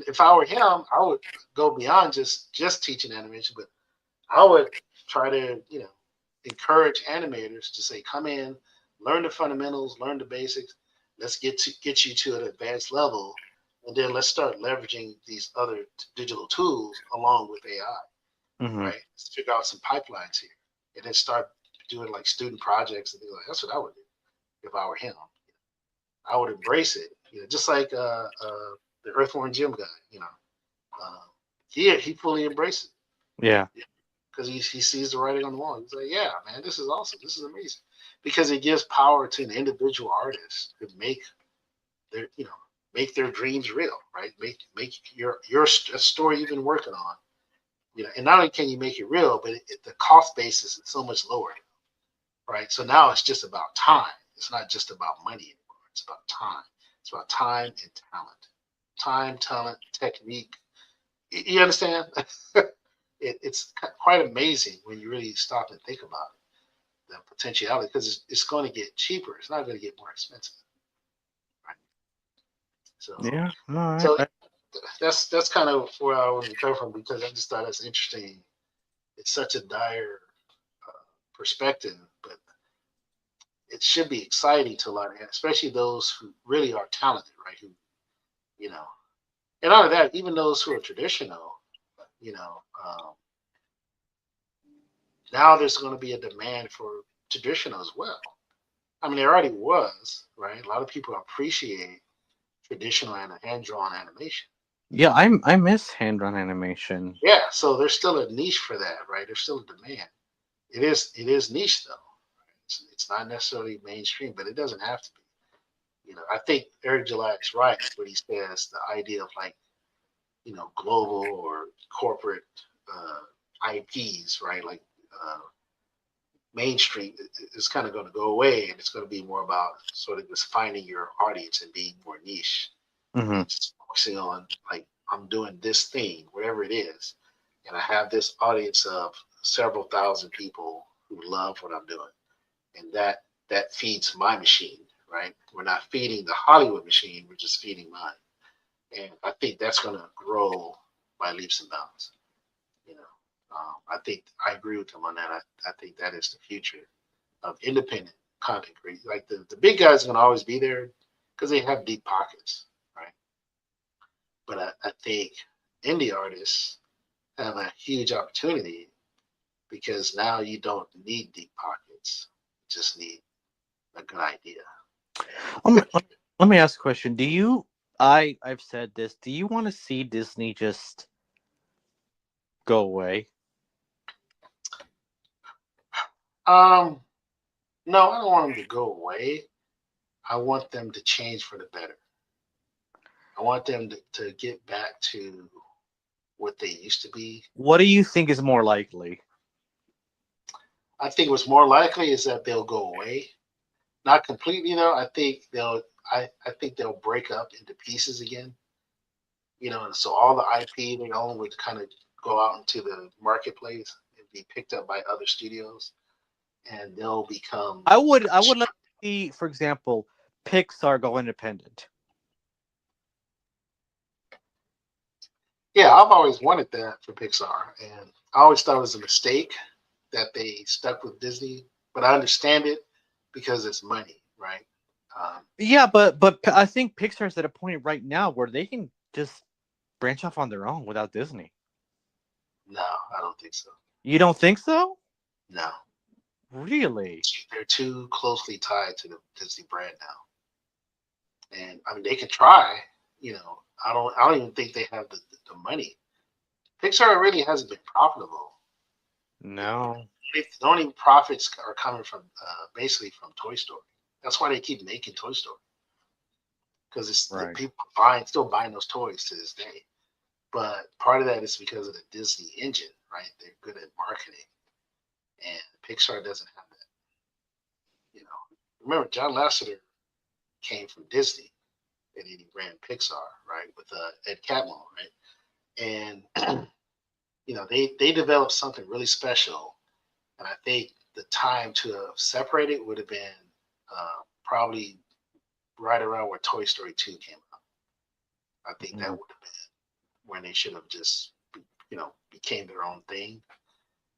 A: If I were him, I would go beyond just teaching animation, but I would try to encourage animators to say, come in, learn the fundamentals, learn the basics. Let's get you to an advanced level, and then let's start leveraging these other digital tools along with AI.
B: hmm.
A: Right? Let's figure out some pipelines here, and then start doing like student projects and things like that. That's what I would do if I were him. I would embrace it, just like the Earthworm Jim guy. Uh, he fully embraced
B: Yeah.
A: it because he sees the writing on the wall. He's like, yeah, man, this is awesome. This is amazing because it gives power to an individual artist to their make their dreams real, right? Make your story you've been working on. And not only can you make it real, but the cost basis is so much lower, right? So now it's just about time. It's not just about money anymore. It's about time. It's about time and talent. Time, talent, technique. You understand? It's quite amazing when you really stop and think about it, the potentiality, because it's going to get cheaper. It's not going to get more expensive, right? So,
B: Yeah. All right.
A: so that's kind of where I want to come from because I just thought that's interesting. It's such a dire perspective, but it should be exciting to a lot of, especially those who really are talented, right? Who, you know, and out of that, even those who are traditional, you know, now there's going to be a demand for traditional as well. I mean, there already was, right? A lot of people appreciate traditional and hand-drawn animation.
B: Yeah, I miss hand drawn animation.
A: Yeah, so there's still a niche for that, right? There's still a demand. It is niche though. Right? It's not necessarily mainstream, but it doesn't have to be. I think Eric July is right when he says the idea of like, global or corporate IPs, right? Like mainstream is kind of going to go away, and it's going to be more about sort of just finding your audience and being more niche
B: Hmm.
A: and just focusing on like I'm doing this thing, whatever it is, and I have this audience of several thousand people who love what I'm doing, and that feeds my machine, right? We're not feeding the Hollywood machine; we're just feeding mine, and I think that's going to grow by leaps and bounds. You know, I think I agree with him on that. I think that is the future of independent content creation. Like the big guys are going to always be there because they have deep pockets, right? But I think indie artists have a huge opportunity because now you don't need deep pockets. You just need a good idea.
B: Let me ask a question. Do you? I've said this. Do you want to see Disney just go away?
A: Um, no, I don't want them to go away. I want them to change for the better. I want them to get back to what they used to be.
B: What do you think is more likely?
A: I think what's more likely is that they'll go away. Not completely though. I think they'll break up into pieces again. And so all the IP they own would kind of go out into the marketplace and be picked up by other studios, and they'll become.
B: I would like to see, for example, Pixar go independent.
A: Yeah, I've always wanted that for Pixar, and I always thought it was a mistake that they stuck with Disney. But I understand it because it's money, right? Um,
B: Yeah, but I think Pixar's at a point right now where they can just branch off on their own without Disney.
A: no, I don't think so.
B: You don't think so?
A: No,
B: Really?
A: they're too closely tied to the Disney brand now, and I mean they can try. I don't even think they have the money. Pixar really hasn't been profitable. You know,
B: No.
A: the only profits are coming from basically from Toy Story. That's why they keep making Toy Story because it's the
B: Right.
A: people still buying those toys to this day. But part of that is because of the Disney engine, right? They're good at marketing, and Pixar doesn't have that. Remember John Lasseter came from Disney, and then he ran Pixar, right, with Ed Catmull, right? And they developed something really special, and I think the time to have separated would have been probably right around where Toy Story 2 came out. I think that
B: Mm.
A: would have been when they should have just became their own thing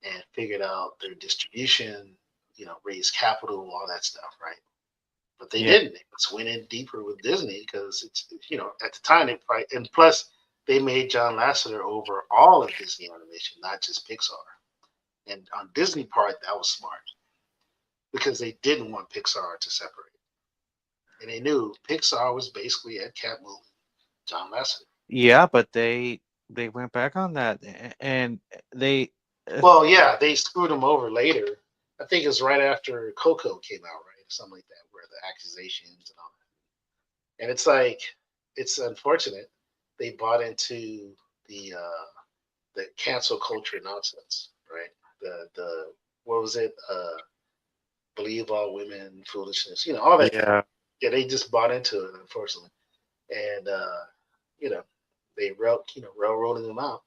A: and figured out their distribution, raised capital, all that stuff, right? But they
B: Yeah.
A: didn't. They just went in deeper with Disney because it's at the time they probably, and plus they made John Lasseter over all of Disney animation, not just Pixar. And on Disney part, that was smart because they didn't want Pixar to separate, and they knew Pixar was basically Ed Catmull, John Lasseter.
B: Yeah, but they went back on that, and they
A: Well, yeah, they screwed him over later. I think it was right after Coco came out, right, or something like that, where the accusations and all that. And it's like it's unfortunate they bought into the cancel culture nonsense, right? The what was it? Believe all women, foolishness, all that.
B: yeah.
A: Yeah, they just bought into it, unfortunately, and you know, they railroaded them out,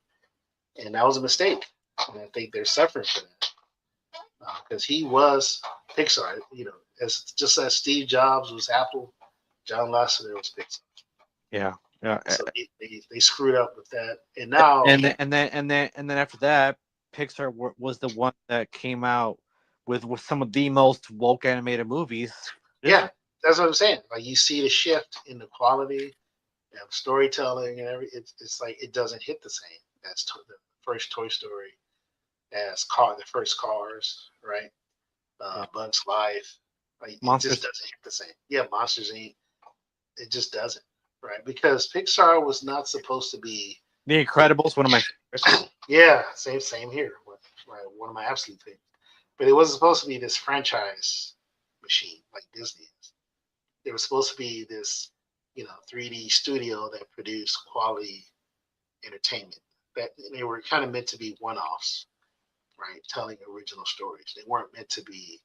A: and that was a mistake. And I think they're suffering for that because he was Pixar. As just as Steve Jobs was Apple, John Lasseter was Pixar.
B: Yeah. Yeah.
A: So they screwed up with that, and now
B: And then after that, Pixar was the one that came out with some of the most woke animated movies.
A: yeah, that's what I'm saying. Like you see the shift in the quality of storytelling and it's like it doesn't hit the same as the first Toy Story, as the first Cars, right?
B: Yeah.
A: Bugs Life, like it just
B: Monsters.
A: doesn't hit the same. Yeah, Monsters Inc. It just doesn't, right? Because Pixar was not supposed to be.
B: The Incredibles, one of my favorites.
A: Yeah, same here. Right, one of my absolute favorites. But it wasn't supposed to be this franchise machine like Disney is. It was supposed to be this, 3D studio that produced quality entertainment. That they were kind of meant to be one-offs, right? Telling original stories. They weren't meant to be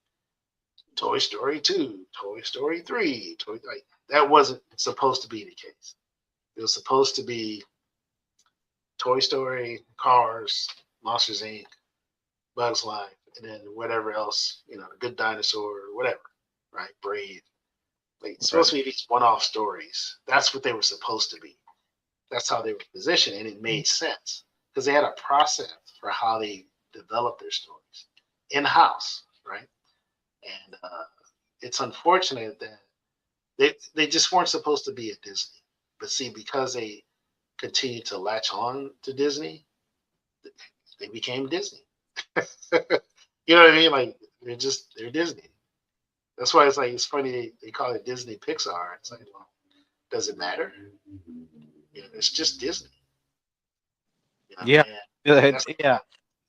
A: Toy Story 2, Toy Story 3, like that wasn't supposed to be the case. It was supposed to be Toy Story, Cars, Monsters Inc., Bugs Life, and then whatever else, The Good Dinosaur, or whatever, right? Brave. Like, it's supposed
B: Right.
A: to be these one-off stories. That's what they were supposed to be. That's how they were positioned, and it made sense because they had a process for how they developed their stories in house, right? And it's unfortunate that they just weren't supposed to be at Disney, but see, because they continued to latch on to Disney, they became Disney. You know what I mean? Like they're Disney. That's why it's like it's funny they call it Disney Pixar. It's like, well, does it matter? It's just Disney.
B: Yeah.
A: And that's
B: Yeah.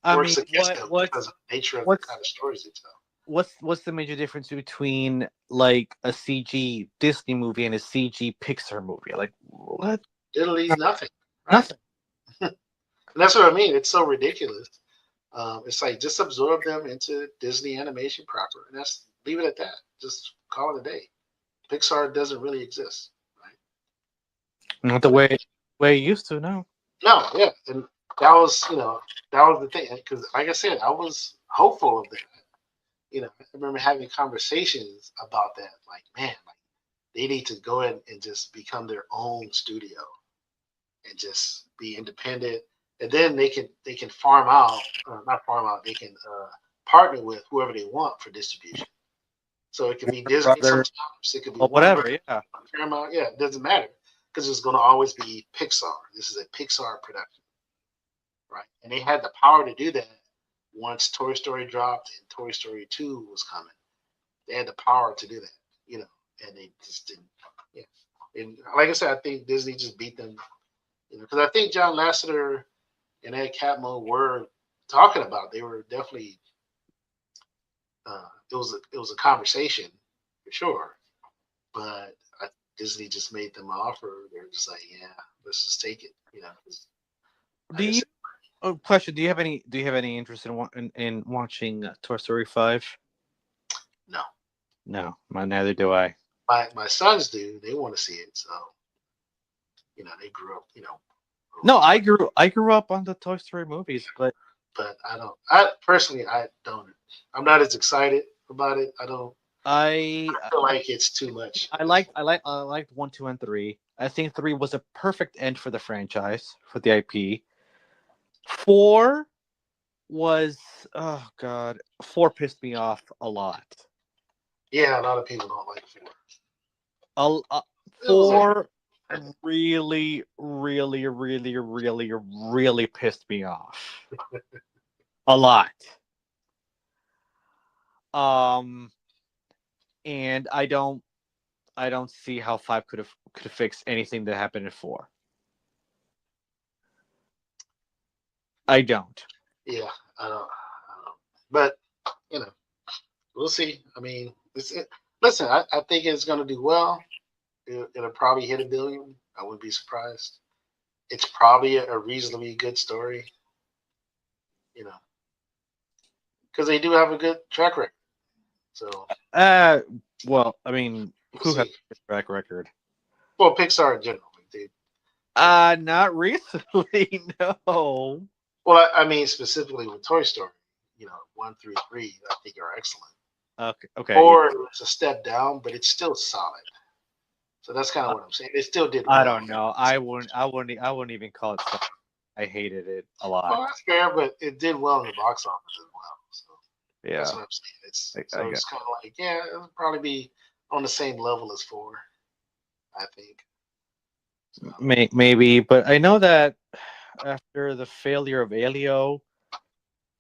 B: I mean,
A: works against them because of the nature of the kind
B: what's
A: of stories they tell.
B: what's the major difference between like a CG Disney movie and a CG Pixar movie? Like what?
A: Literally nothing, right?
B: Nothing.
A: And that's what I mean. It's so ridiculous. It's like just absorb them into Disney animation proper, and that's leave it at that. Just call it a day. Pixar doesn't really exist, right?
B: Not the
A: But
B: way it used to. No.
A: no, yeah, and that was that was the thing because, like I said, I was hopeful of that. I remember having conversations about that. Like, man, like they need to go ahead and just become their own studio and just be independent, and then they can farm out, not farm out. They can partner with whoever they want for distribution. So it could be
B: Warner
A: Disney
B: Brothers
A: sometimes, it could be
B: or
A: Warner
B: whatever.
A: Brothers,
B: Yeah.
A: Paramount. Yeah, it doesn't matter because it's going to always be Pixar. This is a Pixar production, right? And they had the power to do that once Toy Story dropped and Toy Story 2 was coming. They had the power to do that, and they just didn't. Yeah. And like I said, I think Disney just beat them, because I think John Lasseter and Ed Catmull were talking about. They were definitely. It was a conversation for sure, but Disney just made them an offer. They're just like, yeah, let's just take it.
B: Do
A: Like I
B: you?
A: said,
B: Oh, question. Do you have any interest in watching Toy Story 5?
A: no.
B: No, neither do I.
A: My sons do. They want to see it, so they grew up,
B: No,
A: around.
B: I grew up on the Toy Story movies, but
A: But I don't. I personally, I don't. I'm not as excited about it. I don't.
B: I
A: I feel like it's too much
B: I
A: at this
B: liked
A: point.
B: I like I liked 1, 2, and 3. I think 3 was a perfect end for the franchise for the IP. 4 was oh god, 4 pissed me off a lot.
A: Yeah, a lot of people don't like four.
B: A, a,
A: It was okay.
B: 4 really, really, really, really, really pissed me off a lot. Um, and I don't see how 5 could have fixed anything that happened in 4. I don't.
A: Yeah, I don't. But you know, we'll see. I mean, listen, I think it's going to do well. It'll probably hit 1 billion. I wouldn't be surprised. It's probably a reasonably good story, you know, because they do have a good track record. So
B: Uh, well, I mean,
A: we'll
B: who has
A: see.
B: a track record?
A: Well, Pixar in general, like they
B: Not recently. No.
A: well, I mean specifically with Toy Story, 1 through 3, I think are excellent.
B: Okay. Okay. Yeah.
A: Four is a step down, but it's still solid. So that's kind of
B: Uh,
A: what I'm saying. It still did
B: I
A: well.
B: don't know. I wouldn't even call it. I hated it a lot.
A: Well, that's fair, but it did well in the box office as well. So that's
B: Yeah.
A: what I'm saying. It's
B: I
A: so
B: get.
A: it's kind of like, yeah, it'll probably be on the same level as four, I think. So
B: Maybe, but I know that after the failure of Alio,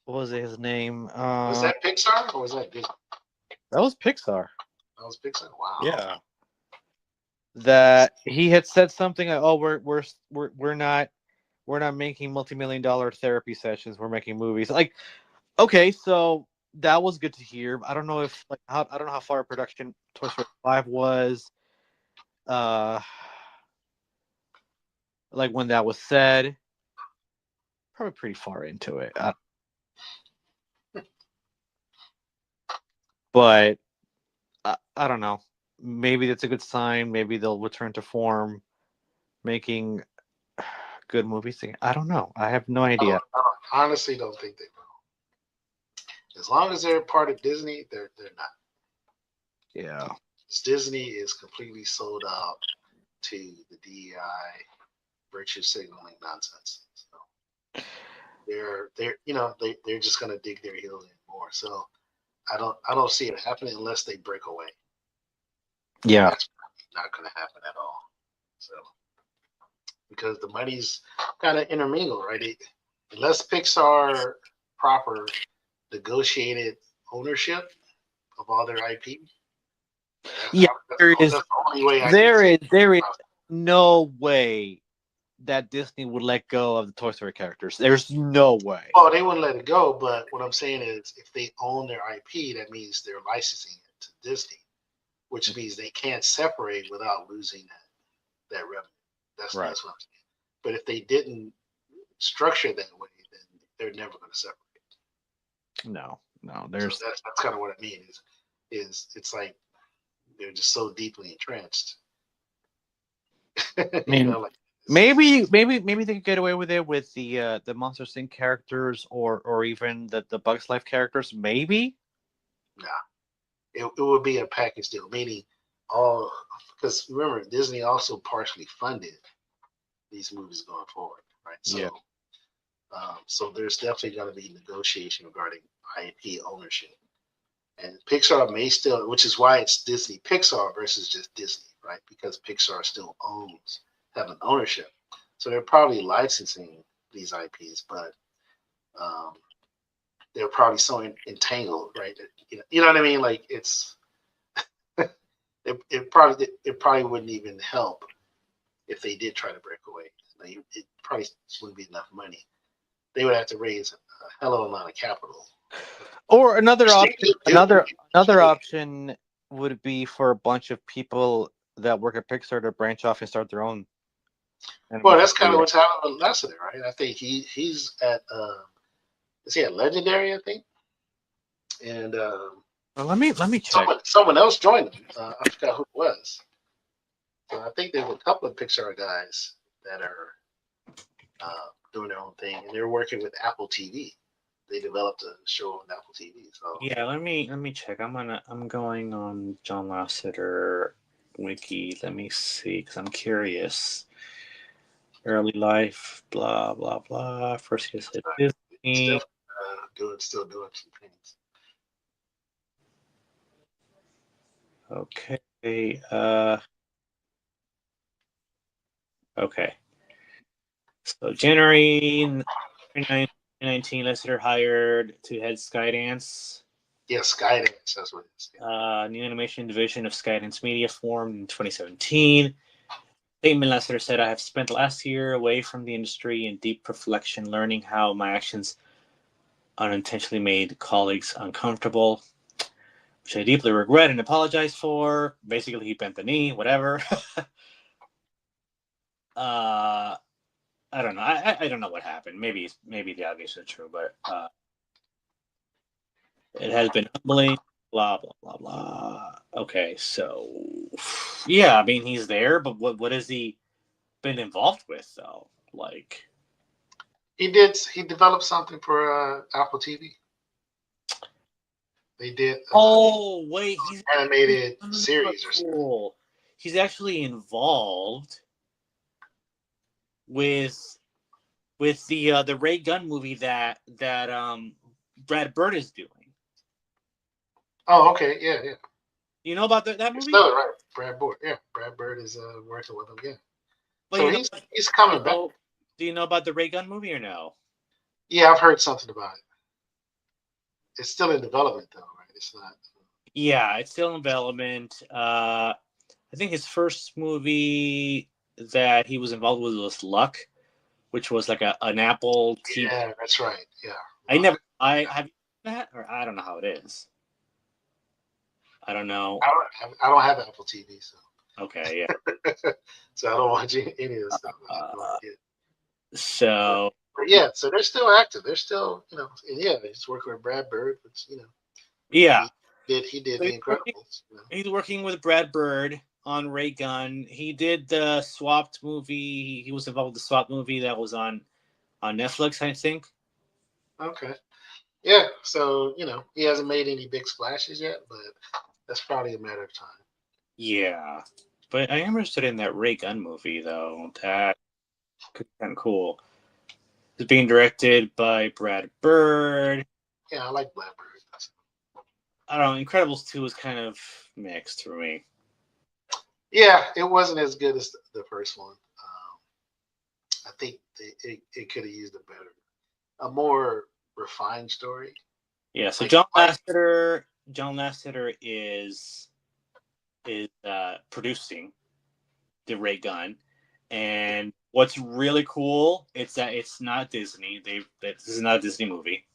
B: what was his name?
A: was that Pixar or was that Disney?
B: That was Pixar.
A: That was Pixar. Wow.
B: Yeah. That he had said something like, "Oh, we're not making multi-million dollar therapy sessions. We're making movies." Like, okay, so that was good to hear. I don't know if I don't know how far production Toy Story 5 was. Uh, like when that was said, probably pretty far into it. But I don't know. Maybe that's a good sign. Maybe they'll return to form, making
C: good movies. I don't know. I have no
A: I
C: idea.
A: honestly don't think they will. As long as they're part of Disney, they're not.
C: Yeah.
A: Disney is completely sold out to the DEI virtue signaling nonsense. So they're just gonna dig their heels in more. So I don't see it happening unless they break away. And
C: Yeah.
A: that's not gonna happen at all. So because the money's kind of intermingled, right? Unless Pixar proper negotiated ownership of all their IP,
C: Yeah. There is
A: that's the only way I can
C: there
A: see
C: is
A: it.
C: there is no way that Disney would let go of the Toy Story characters. There's no way.
A: Well, they wouldn't let it go, but what I'm saying is if they own their IP, that means they're licensing it to Disney, which means they can't separate without losing that revenue.
C: Right.
A: That's what I'm saying. But if they didn't structure that way, then they're never going to separate.
C: No. No.
A: So
C: There's
A: that's kind of what I mean is it's like they're just so deeply entrenched.
C: I mean,
A: Like
C: maybe they could get away with it with the Monsters Inc. characters or even the Bugs Life characters. Maybe.
A: nah, it would be a package deal, meaning all because remember Disney also partially funded these movies going forward, right? So
C: Yeah.
A: so there's definitely going to be negotiation regarding IP ownership. And Pixar may still, which is why it's Disney Pixar versus just Disney, right? Because Pixar still have an ownership. So they're probably licensing these IPs, but um, they're probably so entangled, right? You know what I mean? Like it probably wouldn't even help if they did try to break away. Like, it probably wouldn't be enough money. They would have to raise a hell of a amount of capital.
C: Or another
A: Which they
C: option.
A: could do.
C: Another option would be for a bunch of people that work at Pixar to branch off and start their own.
A: Well,
C: animation
A: that's kind of
C: studio.
A: what's happening with Lasseter, right? I think he's at is he at Legendary? I think, and
C: Well, let me check.
A: someone else joined him. I forgot who it was. So I think there's a couple of Pixar guys that are doing their own thing, and they're working with Apple TV. They developed a show on Apple TV. So
B: Yeah, let me check. I'm going on John Lasseter wiki. Let me see because I'm curious. Early life, blah blah blah. First he said
A: he's
B: Disney.
A: definitely still doing some things.
B: Okay. Okay. So January 2019, Lasseter hired to head Skydance.
A: Yeah, Skydance. That's what it is.
B: New animation division of Skydance Media formed in 2017. Statement Lasseter said, I have spent the last year away from the industry in deep reflection, learning how my actions unintentionally made colleagues uncomfortable, which I deeply regret and apologize for. Basically, he bent the knee, whatever. I don't know. I don't know what happened. Maybe the allegations are true, but it has been humbling. Blah blah blah blah. Okay, so yeah, I mean he's there, but what has he been involved with though? Like
A: He developed something for Apple TV. They did
B: oh wait, he's
A: animated series or something.
B: cool. He's actually involved with the Ray Gunn movie that Brad Bird is doing.
A: Oh, okay, yeah.
B: You know about that
A: You're
B: movie?
A: still right, Brad Bird. Yeah, Brad Bird is working with him. Yeah,
B: Well,
A: so
B: you know,
A: he's coming back.
B: Do you know about the Ray Gunn movie or no?
A: Yeah, I've heard something about it. It's still in development though, right? It's not.
B: Yeah, it's still in development. I think his first movie that he was involved with was Luck, which was like an Apple TV.
A: Yeah, that's right. Yeah.
B: I have that, or I don't know how it is. I don't know.
A: I don't have Apple TV, so.
B: Okay, yeah.
A: So I don't watch any of this stuff.
B: So.
A: But yeah, so they're still active. They're still, and yeah, he's working with Brad Bird, which
B: Yeah.
A: he did The Incredibles.
B: He's working with Brad Bird on Ray Gunn. He did the Swapped movie. He was involved with the Swapped movie that was on Netflix, I think.
A: Okay. Yeah. So he hasn't made any big splashes yet, but that's probably a matter of time.
B: Yeah, but I am interested in that Ray Gunn movie though. That could be kind of cool. It's being directed by Brad Bird.
A: Yeah, I like Blackbird.
B: I don't know. Incredibles 2 was kind of mixed for me.
A: Yeah, it wasn't as good as the first one. I think it could have used a more refined story.
B: Yeah, so
A: Like,
B: John Lasseter is producing the Ray Gun, and what's really cool is that it's not Disney. This is not a Disney movie.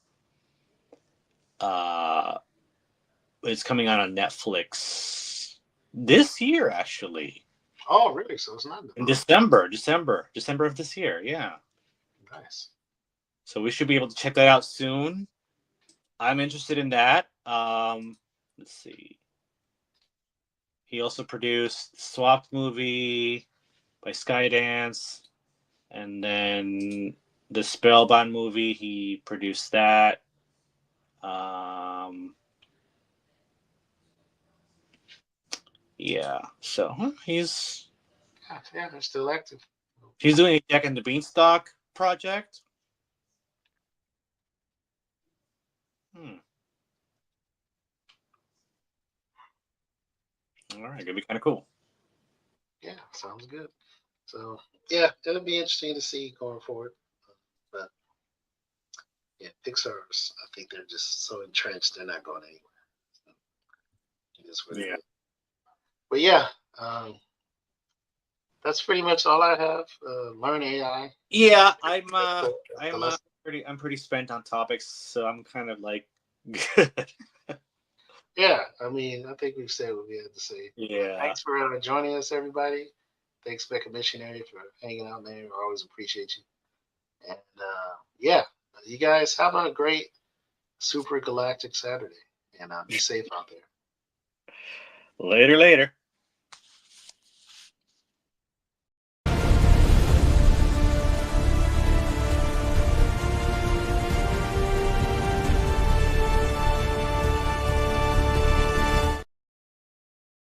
B: It's coming out on Netflix this year, actually.
A: Oh, really? So it's not
B: In December of this year. Yeah.
A: Nice.
B: So we should be able to check that out soon. I'm interested in that. Let's see. He also produced Swapped movie by Skydance, and then the Spellbound movie. He produced that. Yeah. So he's
A: Yeah, they're still active.
B: doing a Jack and the Beanstalk project. All right, gonna be kind of cool.
A: Yeah, sounds good. So yeah, it'll be interesting to see going forward. But yeah, Pixar's, I think they're just so entrenched, they're not going anywhere. So, it is what it is. But yeah, that's pretty much all I have. Learn AI.
B: Yeah, I'm pretty spent on topics, so I'm kind of like good.
A: Yeah, I mean, I think we've said what we had to say.
B: Yeah.
A: Thanks for joining us, everybody. Thanks, Becca Missionary, for hanging out there. I always appreciate you. And yeah, you guys have a great Super Galactic Saturday, and be safe out there.
B: Later.